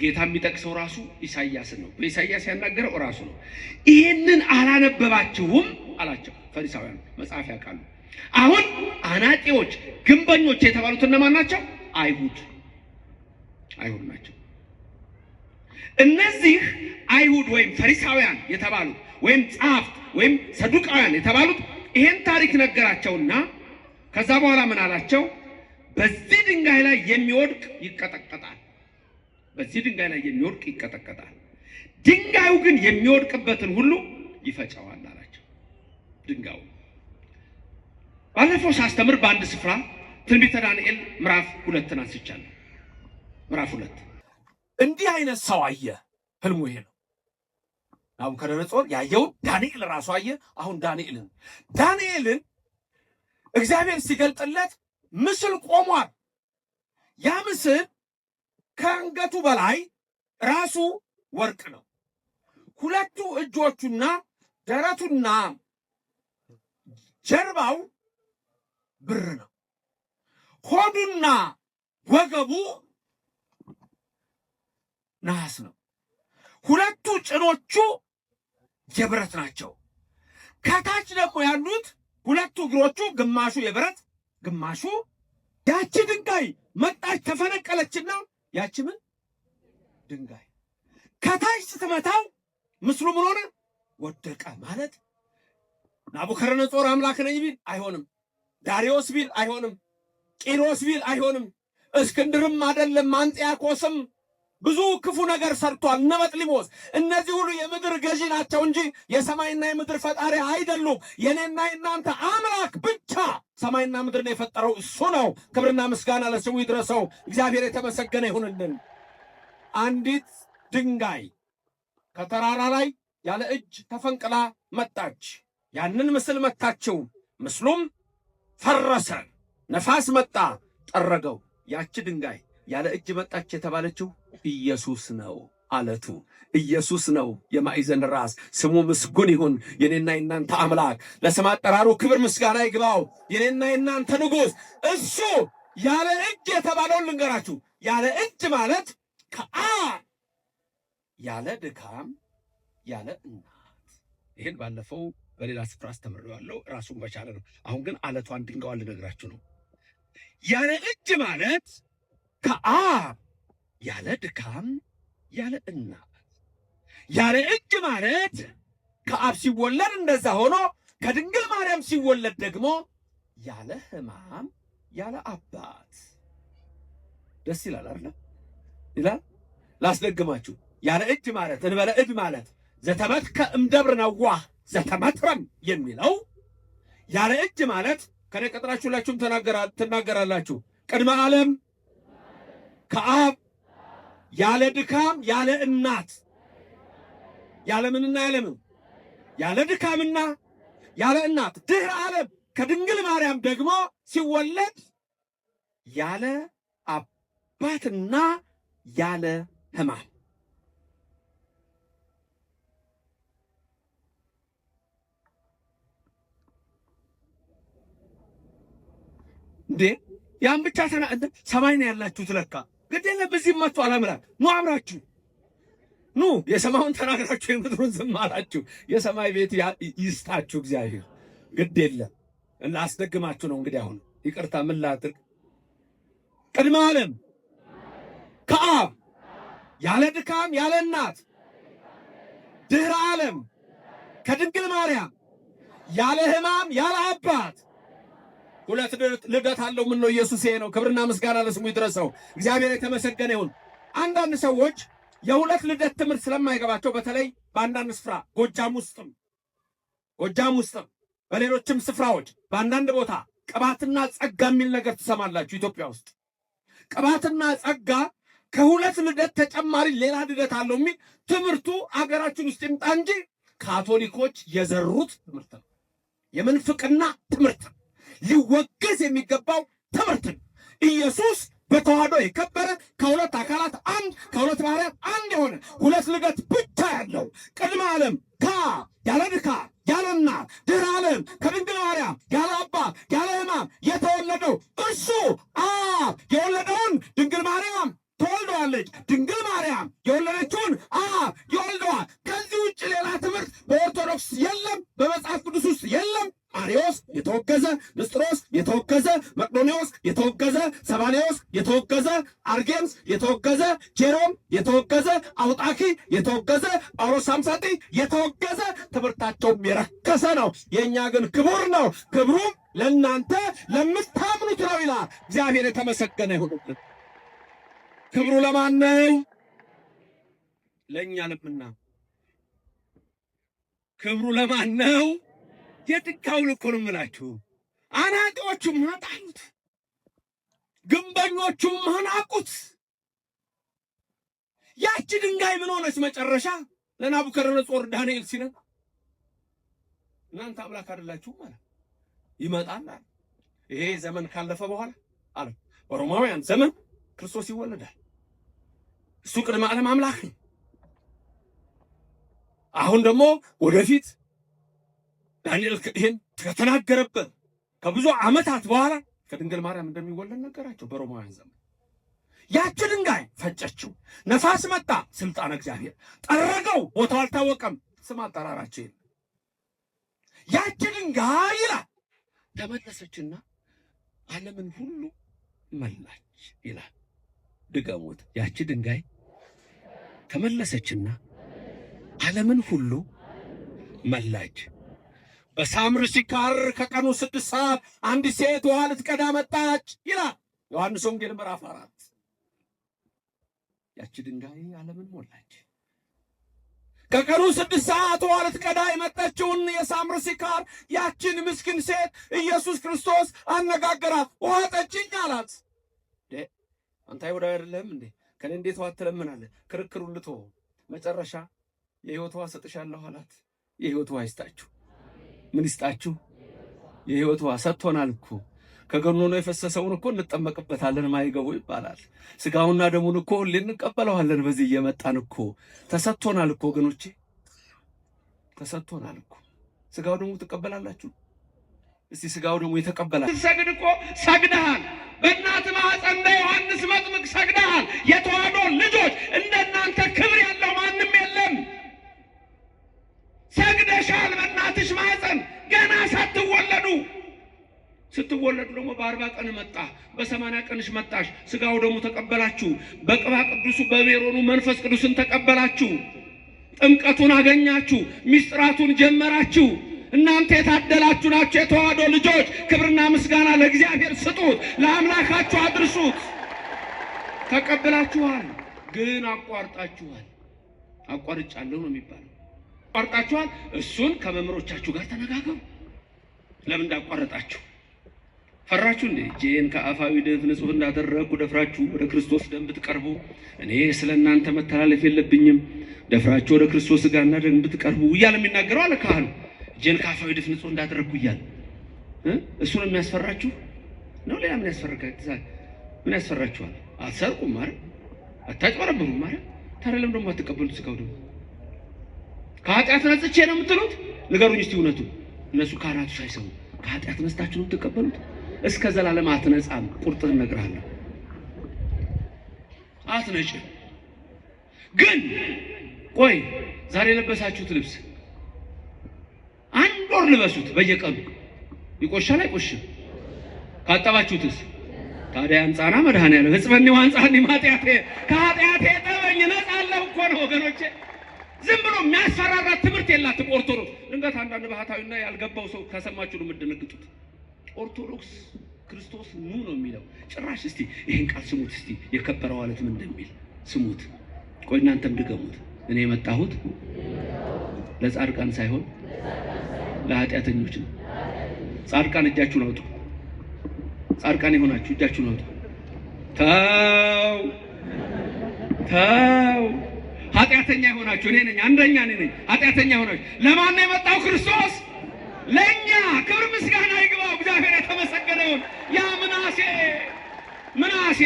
ጌታ የሚጠቅሰው ራሱ ኢሳይያስን ነው። በኢሳይያስ ያናገረው ራሱ ነው። ይሄንን አላነበባችሁም አላቸው። ፈሪሳውያን መጽሐፍ ያውቃሉ። አሁን አናጢዎች ግንበኞች የተባሉት እነማን ናቸው? አይሁድ ናቸው። እነዚህ አይሁድ ወይም ፈሪሳውያን የተባሉት ወይም ጸሐፍት ወይም ሰዱቃውያን የተባሉት ይሄን ታሪክ ነገራቸውና ከዛ በኋላ ምን አላቸው? በዚህ ድንጋይ ላይ የሚወድቅ ይቀጠቀጣል። በዚህ ድንጋይ ላይ የሚወድቅ ይቀጠቀጣል፣ ድንጋዩ ግን የሚወድቅበትን ሁሉ ይፈጨዋል አላቸው። ድንጋዩ ባለፈው ሳስተምር በአንድ ስፍራ ትንቢተ ዳንኤል ምዕራፍ 2 አንስቻለሁ። ምዕራፍ 2 እንዲህ አይነት ሰው አየ። ህልሙ ይሄ ነው። ናቡከደነጾር ያየው ዳንኤል ራሱ አየ። አሁን ዳንኤልን እግዚአብሔር ሲገልጥለት ምስል ቆሟል። ያ ምስል ከአንገቱ በላይ ራሱ ወርቅ ነው። ሁለቱ እጆቹና ደረቱና ጀርባው ብር ነው። ሆዱና ወገቡ ነሐስ ነው። ሁለቱ ጭኖቹ የብረት ናቸው። ከታች ደግሞ ያሉት ሁለቱ እግሮቹ ግማሹ የብረት ግማሹ። ያቺ ድንጋይ መጣች ተፈነቀለችና ያቺ ምን ድንጋይ ከታች ስትመታው ምስሉ ምን ሆነ? ወደቀ። ማለት ናቡከደነጾር አምላክ ነኝ ቢል አይሆንም። ዳሪዮስ ቢል አይሆንም። ቂሮስ ቢል አይሆንም። እስክንድርም አይደለም። አንጢያኮስም ብዙ ክፉ ነገር ሰርቷል። እነ በጥሊሞስ እነዚህ ሁሉ የምድር ገዢ ናቸው እንጂ የሰማይና የምድር ፈጣሪ አይደሉም። የኔና የናንተ አምላክ ብቻ ሰማይና ምድርን የፈጠረው እሱ ነው። ክብርና ምስጋና ለስሙ ይድረሰው። እግዚአብሔር የተመሰገነ ይሁንልን። አንዲት ድንጋይ ከተራራ ላይ ያለ እጅ ተፈንቅላ መጣች። ያንን ምስል መታችው። ምስሉም ፈረሰ። ነፋስ መጣ ጠረገው። ያቺ ድንጋይ ያለ እጅ መጣች የተባለችው ኢየሱስ ነው። አለቱ ኢየሱስ ነው። የማዕዘን ራስ ስሙ ምስጉን ይሁን። የኔና የናንተ አምላክ ለስም አጠራሩ ክብር ምስጋና ይግባው። የኔና የናንተ ንጉሥ እሱ ያለ እጅ የተባለውን ልንገራችሁ። ያለ እጅ ማለት ያለ ድካም ያለ እናት። ይህን ባለፈው በሌላ ስፍራ አስተምሬዋለሁ። ራሱን በቻለ ነው። አሁን ግን አለቷን ድንጋዋን ልነግራችሁ ነው። ያለ እጅ ማለት ያለ ድካም ያለ እናት። ያለ እጅ ማለት ከአብ ሲወለድ እንደዛ ሆኖ ከድንግል ማርያም ሲወለድ ደግሞ ያለ ሕማም ያለ አባት። ደስ ይላል አይደል? ይላል። ላስደግማችሁ። ያለ እጅ ማለት እንበለ እድ ማለት ዘተመትከ እምደብር ነዋህ ዘተመትረም የሚለው ያለ እጅ ማለት ከኔ ቀጥራችሁ ሁላችሁም ትናገራላችሁ። ቅድመ ዓለም ከአብ ያለ ድካም ያለ እናት ያለ ምንና ያለ ምን ያለ ድካምና ያለ እናት ድህረ ዓለም ከድንግል ማርያም ደግሞ ሲወለድ ያለ አባትና ያለ ሕማም። እንዴ ያን ብቻ ሰማይ ነው ያላችሁት ለካ። ግድ የለም በዚህም መጥቶ አላምራክ ኑ አምራችሁ ኑ። የሰማዩን ተናግራችሁ የምድሩን ዝም አላችሁ። የሰማይ ቤት ይስጣችሁ እግዚአብሔር። ግድ የለም እና አስደግማችሁ ነው እንግዲህ። አሁን ይቅርታ ምን ላድርግ? ቅድመ ዓለም ከአብ ያለ ድካም ያለ እናት ድህረ ዓለም ከድንግል ማርያም ያለ ሕማም ያለ አባት ሁለት ልደት አለው። ምን ነው ኢየሱስ ይሄ ነው። ክብርና ምስጋና ለስሙ ይድረሰው። እግዚአብሔር የተመሰገነ ይሁን። አንዳንድ ሰዎች የሁለት ልደት ትምህርት ስለማይገባቸው በተለይ በአንዳንድ ስፍራ ጎጃም ውስጥም በሌሎችም ስፍራዎች በአንዳንድ ቦታ ቅባትና ጸጋ የሚል ነገር ትሰማላችሁ። ኢትዮጵያ ውስጥ ቅባትና ጸጋ ከሁለት ልደት ተጨማሪ ሌላ ልደት አለው የሚል ትምህርቱ አገራችን ውስጥ ይምጣ እንጂ ካቶሊኮች የዘሩት ትምህርት ነው። የምንፍቅና ትምህርት ሊወገዝ የሚገባው ትምህርት ነው። ኢየሱስ በተዋህዶ የከበረ ከሁለት አካላት አንድ ከሁለት ባህርያት አንድ የሆነ ሁለት ልደት ብቻ ያለው ቅድመ ዓለም ከአብ ያለ ድካም ያለ እናት ድኅረ ዓለም ከድንግል ማርያም ያለ አባት ያለ ሕማም የተወለደው እርሱ አብ የወለደውን ድንግል ማርያም ተወልደዋለች። ድንግል ማርያም የወለደችውን አብ ይወልደዋል። ከዚህ ውጭ ሌላ ትምህርት በኦርቶዶክስ የለም፣ በመጽሐፍ ቅዱስ ውስጥ የለም። አርዮስ የተወገዘ፣ ንስጥሮስ የተወገዘ፣ መቅዶኒዎስ የተወገዘ፣ ሰባሌዎስ የተወገዘ፣ አርጌምስ የተወገዘ፣ ጄሮም የተወገዘ፣ አውጣኪ የተወገዘ፣ ጳውሎስ ሳምሳጢ የተወገዘ፣ ትምህርታቸውም የረከሰ ነው። የእኛ ግን ክቡር ነው። ክብሩም ለእናንተ ለምታምኑት ነው ይላል። እግዚአብሔር የተመሰገነ ይሁንልን። ክብሩ ለማን ነው? ለእኛ ለምናምኑ። ክብሩ ለማን ነው? የድንጋዩ ልኮ ነው የምላችሁ። አናጢዎቹም አጣሉት፣ ግንበኞቹም አናቁት። ያቺ ድንጋይ ምን ሆነች መጨረሻ? ለናቡከደነፆር ዳንኤል ሲነግር እናንተ አምላክ አይደላችሁም አለ። ይመጣል አለ። ይሄ ዘመን ካለፈ በኋላ አለ በሮማውያን ዘመን ክርስቶስ ይወለዳል። እሱ ቅድመ ዓለም አምላክ ነው። አሁን ደግሞ ወደፊት ዳንኤል ይህን ከተናገረበት ከብዙ ዓመታት በኋላ ከድንግል ማርያም እንደሚወለድ ነገራቸው። በሮማውያን ዘመን ያቺ ድንጋይ ፈጨችው፣ ነፋስ መጣ፣ ስልጣን እግዚአብሔር ጠረገው፣ ቦታው አልታወቀም፣ ስም አጠራራቸው የለም። ያቺ ድንጋይ ይላል ተመለሰችና ዓለምን ሁሉ መላች ይላል። ድገሙት። ያቺ ድንጋይ ተመለሰችና ዓለምን ሁሉ መላች። በሳምር ሲካር ከቀኑ 6 ሰዓት አንዲት ሴት ውሃ ልትቀዳ መጣች ይላል ዮሐንስ ወንጌል ምዕራፍ 4። ያቺ ድንጋይ ዓለምን ሞላች። ከቀኑ 6 ሰዓት ውሃ ልትቀዳ የመጣችውን የሳምር ሲካር ያችን ምስኪን ሴት ኢየሱስ ክርስቶስ አነጋገራት። ውሃ ጠጪኝ አላት። አንተ አይሁዳዊ አይደለህም እንዴ? ከኔ እንዴት ውሃ ትለምናለህ? ክርክሩን ልቶ መጨረሻ የሕይወት ውሃ ሰጥሻለሁ አላት። የሕይወት ውሃ ይስጣችሁ። ምን ይስጣችሁ? የሕይወት ውሃ ሰጥቶናል እኮ። ከገኖ የፈሰሰውን እኮ እንጠመቅበታለን ማይገቡ ይባላል። ስጋውና ደሙን እኮ ሁሌ እንቀበለዋለን። በዚህ እየመጣን እኮ ተሰጥቶናል እኮ ወገኖቼ፣ ተሰጥቶናል እኮ። ስጋው ደሙ ትቀበላላችሁ? እስቲ ስጋው ደሙ የተቀበላችሁ ሰግድ እኮ ሰግደሃል። በእናት ማኅፀን ዮሐንስ መጥምቅ ሰግደሃል። የተዋህዶ ልጆች እንደናንተ ክብር ያለው ማንም የለም። ሰግደሻል በእናትሽ ማኅፀን ገና ሳትወለዱ። ስትወለዱ ደግሞ በ40 ቀን መጣ፣ በ80 ቀንሽ መጣሽ። ስጋው ደግሞ ተቀበላችሁ። በቅባ ቅዱሱ በሜሮኑ መንፈስ ቅዱስን ተቀበላችሁ። ጥምቀቱን አገኛችሁ። ሚስጥራቱን ጀመራችሁ። እናንተ የታደላችሁ ናችሁ፣ የተዋህዶ ልጆች። ክብርና ምስጋና ለእግዚአብሔር ስጡት፣ ለአምላካችሁ አድርሱት። ተቀብላችኋል፣ ግን አቋርጣችኋል። አቋርጫለሁ ነው የሚባለው። አቋርጣችኋል። እሱን ከመምህሮቻችሁ ጋር ተነጋገሩ። ለምን እንዳቋረጣችሁ ፈራችሁ እንዴ? እጄን ከአፋዊ ደፍ ንጹሕ እንዳደረግኩ ደፍራችሁ ወደ ክርስቶስ ደም ብትቀርቡ እኔ ስለ እናንተ መተላለፍ የለብኝም። ደፍራችሁ ወደ ክርስቶስ ሥጋና ደም ብትቀርቡ እያለ የሚናገረው አለ ካህኑ። እጄን ከአፋዊ ደፍ ንጹሕ እንዳደረግኩ እያለ እሱን የሚያስፈራችሁ ነው። ሌላ ምን ያስፈራችኋል? ምን ያስፈራችኋል? አትሰርቁም ማለት አታጭበረብሩም ማለት። ታዲያ ለምን ደግሞ አትቀበሉት? ሥጋው ደሙ ከኃጢአት ነጽቼ ነው የምትሉት? ንገሩኝ እስቲ እውነቱ። እነሱ ካህናቱ ሳይሰሙ ከኃጢአት ነጽታችሁ ነው የምትቀበሉት? እስከ ዘላለም አትነጻም። ቁርጥን እነግርሃለሁ፣ አትነጭም። ግን ቆይ ዛሬ የለበሳችሁት ልብስ 1 ወር ልበሱት በየቀኑ ይቆሻል አይቆሽም? ካጠባችሁትስ? ታዲያ አንጻና መድኃኔዓለም ሕጽበኒ ወአንጻኒ ማጥያቴ፣ ከኃጢአቴ ጠበኝ ነጻለሁ እኮ ነው ወገኖቼ። ዝም ብሎ የሚያስፈራራ ትምህርት የላትም ኦርቶዶክስ። ድንገት አንዳንድ ባህታዊና ያልገባው ሰው ከሰማችሁ ነው የምትደነግጡት። ኦርቶዶክስ ክርስቶስ ኑ ነው የሚለው። ጭራሽ እስቲ ይሄን ቃል ስሙት፣ እስቲ የከበረው ማለት ምን እንደሚል ስሙት። ቆይ እናንተም ድገሙት። እኔ የመጣሁት ለጻድቃን ሳይሆን ለኃጢአተኞች ነው። ጻድቃን እጃችሁን አውጡ። ጻድቃን የሆናችሁ እጃችሁን አውጡ። ተው ተው። ኃጢአተኛ የሆናችሁ እኔ ነኝ፣ አንደኛ እኔ ነኝ። ኃጢአተኛ የሆናችሁ ለማን ነው የመጣው? ክርስቶስ ለእኛ። ክብር ምስጋና ይግባው፣ እግዚአብሔር የተመሰገነውን። ያ ምናሴ ምናሴ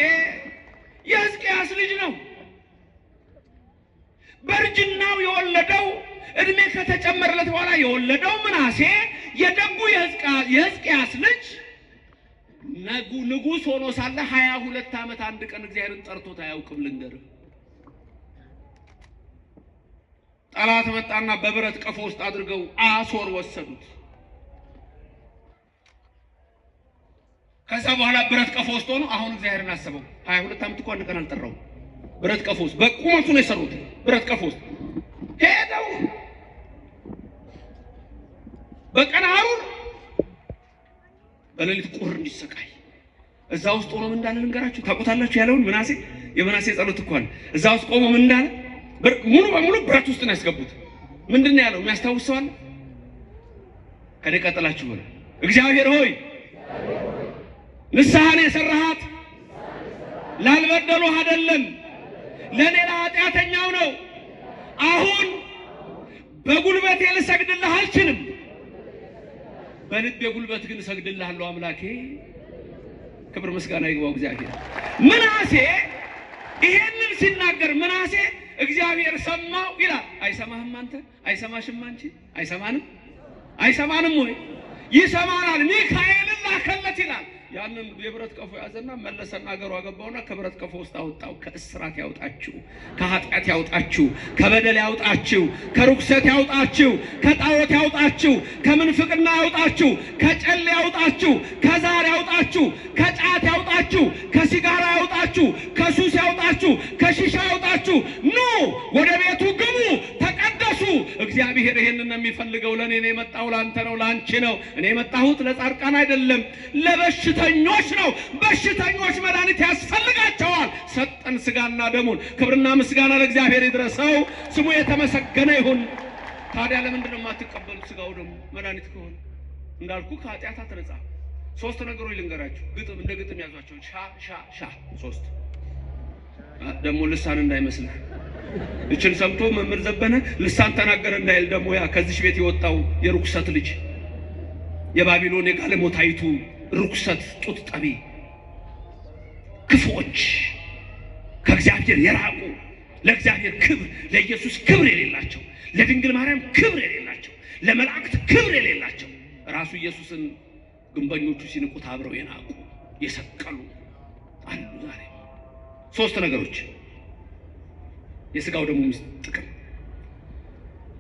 የሕዝቅያስ ልጅ ነው። በእርጅናው የወለደው እድሜ ከተጨመረለት በኋላ የወለደው ምናሴ የደጉ የሕዝቅያስ ልጅ ንጉሥ ሆኖ ሳለ 22 ዓመት አንድ ቀን እግዚአብሔርን ጠርቶት አያውቅም። ልንገርህ፣ ጠላት መጣና በብረት ቀፎ ውስጥ አድርገው አሶር ወሰዱት። ከዛ በኋላ ብረት ቀፎ ውስጥ ሆኖ አሁን እግዚአብሔርን አሰበው። 22 ዓመት እኮ አንድ ቀን አልጠራው። ብረት ቀፎ ውስጥ በቁመቱ ነው የሰሩት። ብረት ቀፎ ውስጥ ሄደው በቀን ሐሩር በሌሊት ቁር እንዲሰቃይ እዛ ውስጥ ሆኖ ምን እንዳለ ልንገራችሁ። ታውቁታላችሁ ያለውን የምናሴ ጸሎት እኮ አለ። እዛ ውስጥ ቆሞ ምን እንዳለ ሙሉ በሙሉ ብረት ውስጥ ነው ያስገቡት። ምንድን ነው ያለው? የሚያስታውስ ሰው አለ? ከኔ ቀጥላችሁ ሆነ እግዚአብሔር ሆይ ንስሐን የሰራሃት ላልበደሉህ አይደለም ለኔ ለኃጢአተኛው ነው። አሁን በጉልበቴ ልሰግድልህ አልችልም፣ በልቤ ጉልበት ግን እሰግድልሃለሁ አምላኬ። ክብር ምስጋና ይግባው እግዚአብሔር። ምናሴ ይሄንን ሲናገር ምናሴ እግዚአብሔር ሰማው ይላል። አይሰማህም አንተ? አይሰማሽም አንቺ? አይሰማንም ወይ? ይሰማናል። ሚካኤልን ላከለት ይላል። ያንን የብረት ቀፎ ያዘና መለሰና አገሩ አገባውና ከብረት ቀፎ ውስጥ አወጣው። ከእስራት ያውጣችሁ፣ ከኃጢአት ያውጣችሁ፣ ከበደል ያውጣችሁ፣ ከርኩሰት ያውጣችሁ፣ ከጣዖት ያውጣችሁ፣ ከምንፍቅና ያውጣችሁ፣ ከጨሌ ያውጣችሁ፣ ከዛር ያውጣችሁ፣ ከጫት ያውጣችሁ፣ ከሲጋራ ያውጣችሁ፣ ከሱስ ያውጣችሁ፣ ከሺሻ ያውጣችሁ። ኑ ወደ ቤቱ ግቡ፣ ተቀደሱ። እግዚአብሔር ይሄንን ነው የሚፈልገው። ለኔ ነው የመጣው፣ ላንተ ነው፣ ላንቺ ነው። እኔ የመጣሁት ለጻድቃን አይደለም፣ ለበሽተኞች ነው። በሽተኞች መድኃኒት ያስፈልጋቸዋል። ሰጠን ስጋና ደሙን። ክብርና ምስጋና ለእግዚአብሔር ይድረሰው፣ ስሙ የተመሰገነ ይሁን። ታዲያ ለምንድን ነው የማትቀበሉት? ስጋው ደግሞ መድኃኒት ከሆነ እንዳልኩ ከኃጢአት አትነጻ። 3 ነገሮች ልንገራችሁ። ግጥም እንደ ግጥም ያዟቸው። ሻ 3 ደግሞ ልሳን እንዳይመስልህ። እችን ሰምቶ መምህር ዘበነ ልሳን ተናገረ እንዳይል ደግሞ ያ ከዚህ ቤት የወጣው የርኩሰት ልጅ የባቢሎን የጋለሞታይቱ ርኩሰት ጡት ጠቢ ክፉዎች ከእግዚአብሔር የራቁ ለእግዚአብሔር ክብር ለኢየሱስ ክብር የሌላቸው ለድንግል ማርያም ክብር የሌላቸው ለመላእክት ክብር የሌላቸው ራሱ ኢየሱስን ግንበኞቹ ሲንቁት አብረው የናቁ የሰቀሉ አሉ። ዛሬ 3 ነገሮች የስጋው ደግሞ ጥቅም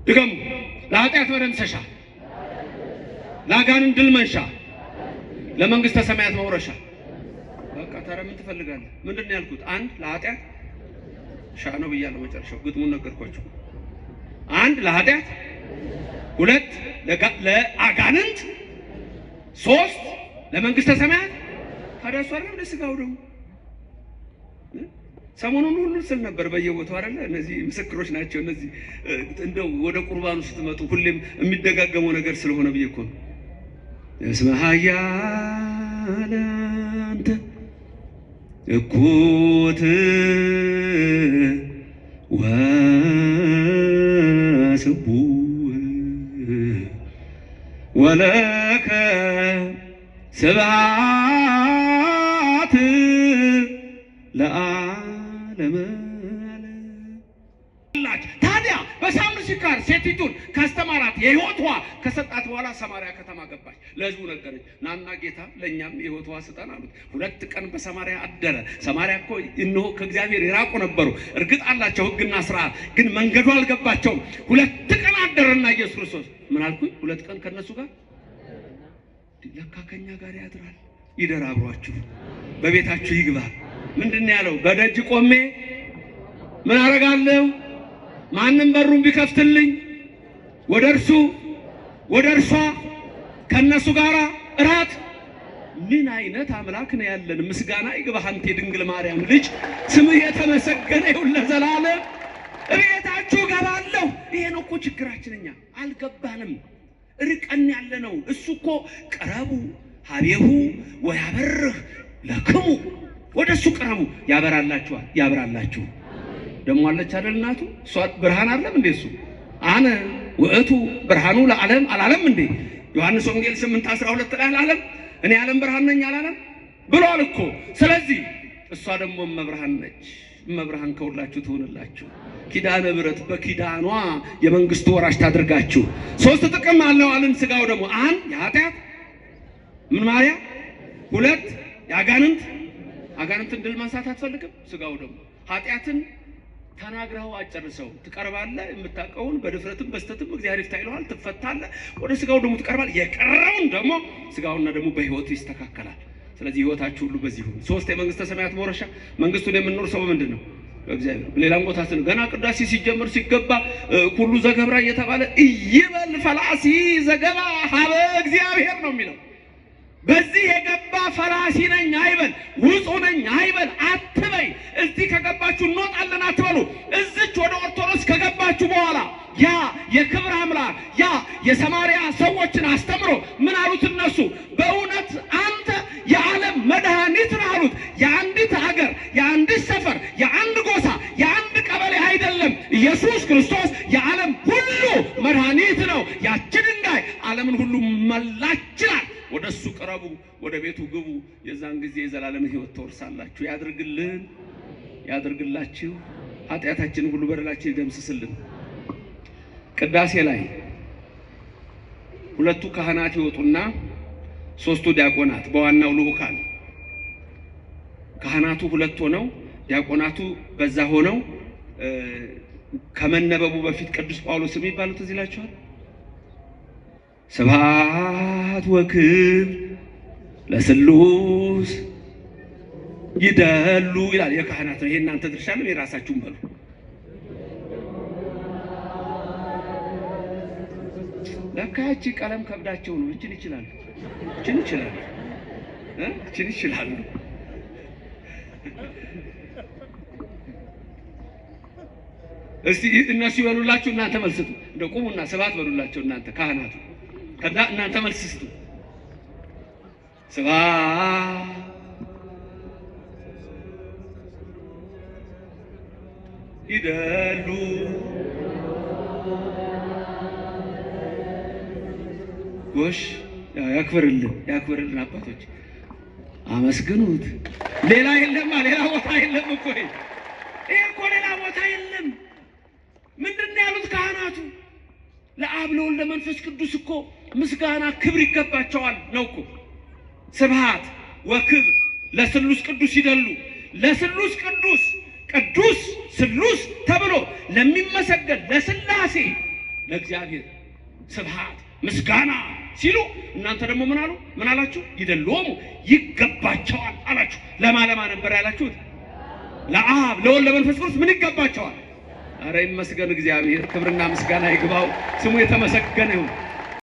ድገሙ። ለኃጢአት መደምሰሻ፣ ለአጋንንት ድል መንሻ፣ ለመንግስተ ሰማያት መውረሻ። በቃ ታዲያ ምን ትፈልጋለህ? ምንድን ነው ያልኩት? 1 ለኃጢአት ሻ ነው ብያለሁ። መጨረሻው ግጥሙን ነገርኳችሁ። 1 ለኃጢአት፣ 2 ለአጋንንት፣ 3 ለመንግስተ ሰማያት። ታዲያ እሱ አይደለም ለስጋው ደግሞ ሰሞኑን ሁሉ ስል ነበር በየቦታው አይደለ? እነዚህ ምስክሮች ናቸው። እነዚህ እንደው ወደ ቁርባኑ ስትመጡ ሁሌም የሚደጋገመው ነገር ስለሆነ ብዬ እኮ ነው። እስመ ኃያል አንተ እኩት ወስቡሕ ወለከ ስብሐት ታዲያ በሳምንት ሲካር ሴቲቱን ካስተማራት የሕይወት ውሃ ከሰጣት በኋላ ሰማርያ ከተማ ገባች። ለሕዝቡ ነገረች። ናና ጌታ ለእኛም የሕይወት ውሃ ስጠን አሉት። 2 ቀን በሰማርያ አደረ። ሰማርያ እኮ እነሆ ከእግዚአብሔር የራቁ ነበሩ። እርግጥ አላቸው ሕግና ስርዓት፣ ግን መንገዱ አልገባቸውም። 2 ቀን አደረና ኢየሱስ ክርስቶስ ምን አልኩኝ? 2 ቀን ከነሱ ጋር ለካ ከኛ ጋር ያድራል። ይደር፣ አብሯችሁ በቤታችሁ ይግባ። ምንድን ነው ያለው? በደጅ ቆሜ ምን አደርጋለሁ? ማንም በሩን ቢከፍትልኝ ወደ እርሱ ወደ እርሷ ከነሱ ጋር እራት። ምን አይነት አምላክ ነው ያለን! ምስጋና ይግባህ አንተ የድንግል ማርያም ልጅ፣ ስምህ የተመሰገነ ይሁን ለዘላለም። እቤታችሁ ገባለሁ። ይሄ ነው እኮ ችግራችን። እኛ አልገባንም፣ ርቀን ያለ ነው። እሱ እኮ ቀረቡ ሀቤሁ ወያበርህ ለክሙ፣ ወደ እሱ ቅረቡ ያበራላችኋል፣ ያብራላችሁ። ደግሞ አለች አይደል እናቱ፣ እሷ ብርሃን አይደለም እንዴ? እሱ አነ ውእቱ ብርሃኑ ለዓለም አላለም እንዴ? ዮሐንስ ወንጌል 8:12 ላይ አላለም? እኔ ዓለም ብርሃን ነኝ አላለም? ብሏል እኮ። ስለዚህ እሷ ደግሞ እመብርሃን ነች። እመብርሃን ከሁላችሁ ትሆንላችሁ። ኪዳነ ምሕረት በኪዳኗ የመንግስቱ ወራሽ ታድርጋችሁ። ሶስት ጥቅም አለው አለን ስጋው ደግሞ አንድ የኃጢአት ምን ማያ፣ ሁለት የአጋንንትን ድል መንሳት አትፈልግም። ስጋው ደግሞ ኃጢአትን ተናግረው አጨርሰው ትቀርባለህ። የምታውቀውን በድፍረትም በስተትም እግዚአብሔር ይፍታ ይልሃል፣ ትፈታለህ። ወደ ስጋው ደግሞ ትቀርባለህ። የቀረውን ደግሞ ስጋውና ደግሞ በህይወቱ ይስተካከላል። ስለዚህ ህይወታችሁ ሁሉ በዚህ ሁሉ ሶስት የመንግስተ ሰማያት መውረሻ መንግስቱን የምንኖር ሰው ምንድን ነው? በእግዚአብሔር። ሌላም ቦታ ገና ቅዳሴ ሲጀምር ሲገባ ሁሉ ዘገብራ እየተባለ ይበል ፈላሲ ዘገባ ሀበ እግዚአብሔር ነው የሚለው። በዚህ የገባ ፈላሲ ነኝ አይበል፣ ውጡ ነኝ አይበል አትበይ። እዚህ ከገባችሁ እንወጣለን አትበሉ። እዚች ወደ ኦርቶዶክስ ከገባችሁ በኋላ ያ የክብር አምላክ ያ የሰማርያ ሰዎችን አስተምሮ ምን አሉት እነሱ? በእውነት አንተ የዓለም መድኃኒት ነህ አሉት። የአንዲት ሀገር፣ የአንዲት ሰፈር፣ የአንድ ጎሳ፣ የአንድ ቀበሌ አይደለም። ኢየሱስ ክርስቶስ የዓለም ሁሉ መድኃኒት ነው። ያቺ ድንጋይ ዓለምን ሁሉ መላችላል። ወደ እሱ ቅረቡ፣ ወደ ቤቱ ግቡ። የዛን ጊዜ የዘላለም ሕይወት ትወርሳላችሁ። ያድርግልን፣ ያድርግላችሁ። ኃጢአታችንን ሁሉ በደላችን ይደምስስልን። ቅዳሴ ላይ ሁለቱ ካህናት ይወጡና ሶስቱ ዲያቆናት በዋናው ልዑካን ካህናቱ ሁለት ሆነው ዲያቆናቱ በዛ ሆነው ከመነበቡ በፊት ቅዱስ ጳውሎስ የሚባሉት እዚህ ይላችኋል። ስብሐት ወክብር ለስሉስ ይደሉ ይላል። የካህናት ነው። ይሄ እናንተ ድርሻ ነው። የራሳችሁን በሉ። ለካቺ ቀለም ከብዳቸው ነው። እችን ይችላል፣ እችን ይችላል፣ እችን ይችላል። እስቲ እነሱ ይበሉላችሁ፣ እናንተ መልስ ስጡ። እንደው ቁሙና ስብሐት በሉላቸው እናንተ ካህናቱ። ከዛ እናንተ መልስ ስጡ። ስብሐት ይደሉ ጎሽ። ያክብርልን፣ ያክብርልን። አባቶች አመስግኑት። ሌላ የለም፣ ሌላ ቦታ የለም እኮ ይሄ እኮ ሌላ ቦታ የለም። ምንድን ነው ያሉት ካህናቱ? ለአብ ለወልድ ለመንፈስ ቅዱስ እኮ ምስጋና ክብር ይገባቸዋል ነው እኮ። ስብሐት ወክብር ለስሉስ ቅዱስ ይደሉ። ለስሉስ ቅዱስ ቅዱስ ስሉስ ተብሎ ለሚመሰገን ለስላሴ ለእግዚአብሔር ስብሐት ምስጋና ሲሉ እናንተ ደግሞ ምን አሉ? ምን አላችሁ? ይደሉሙ ይገባቸዋል አላችሁ። ለማለማ ነበር ያላችሁት? ለአብ ለወልድ ለመንፈስ ቅዱስ ምን ይገባቸዋል? አረ ይመስገን እግዚአብሔር፣ ክብርና ምስጋና ይግባው፣ ስሙ የተመሰገነ ይሁን።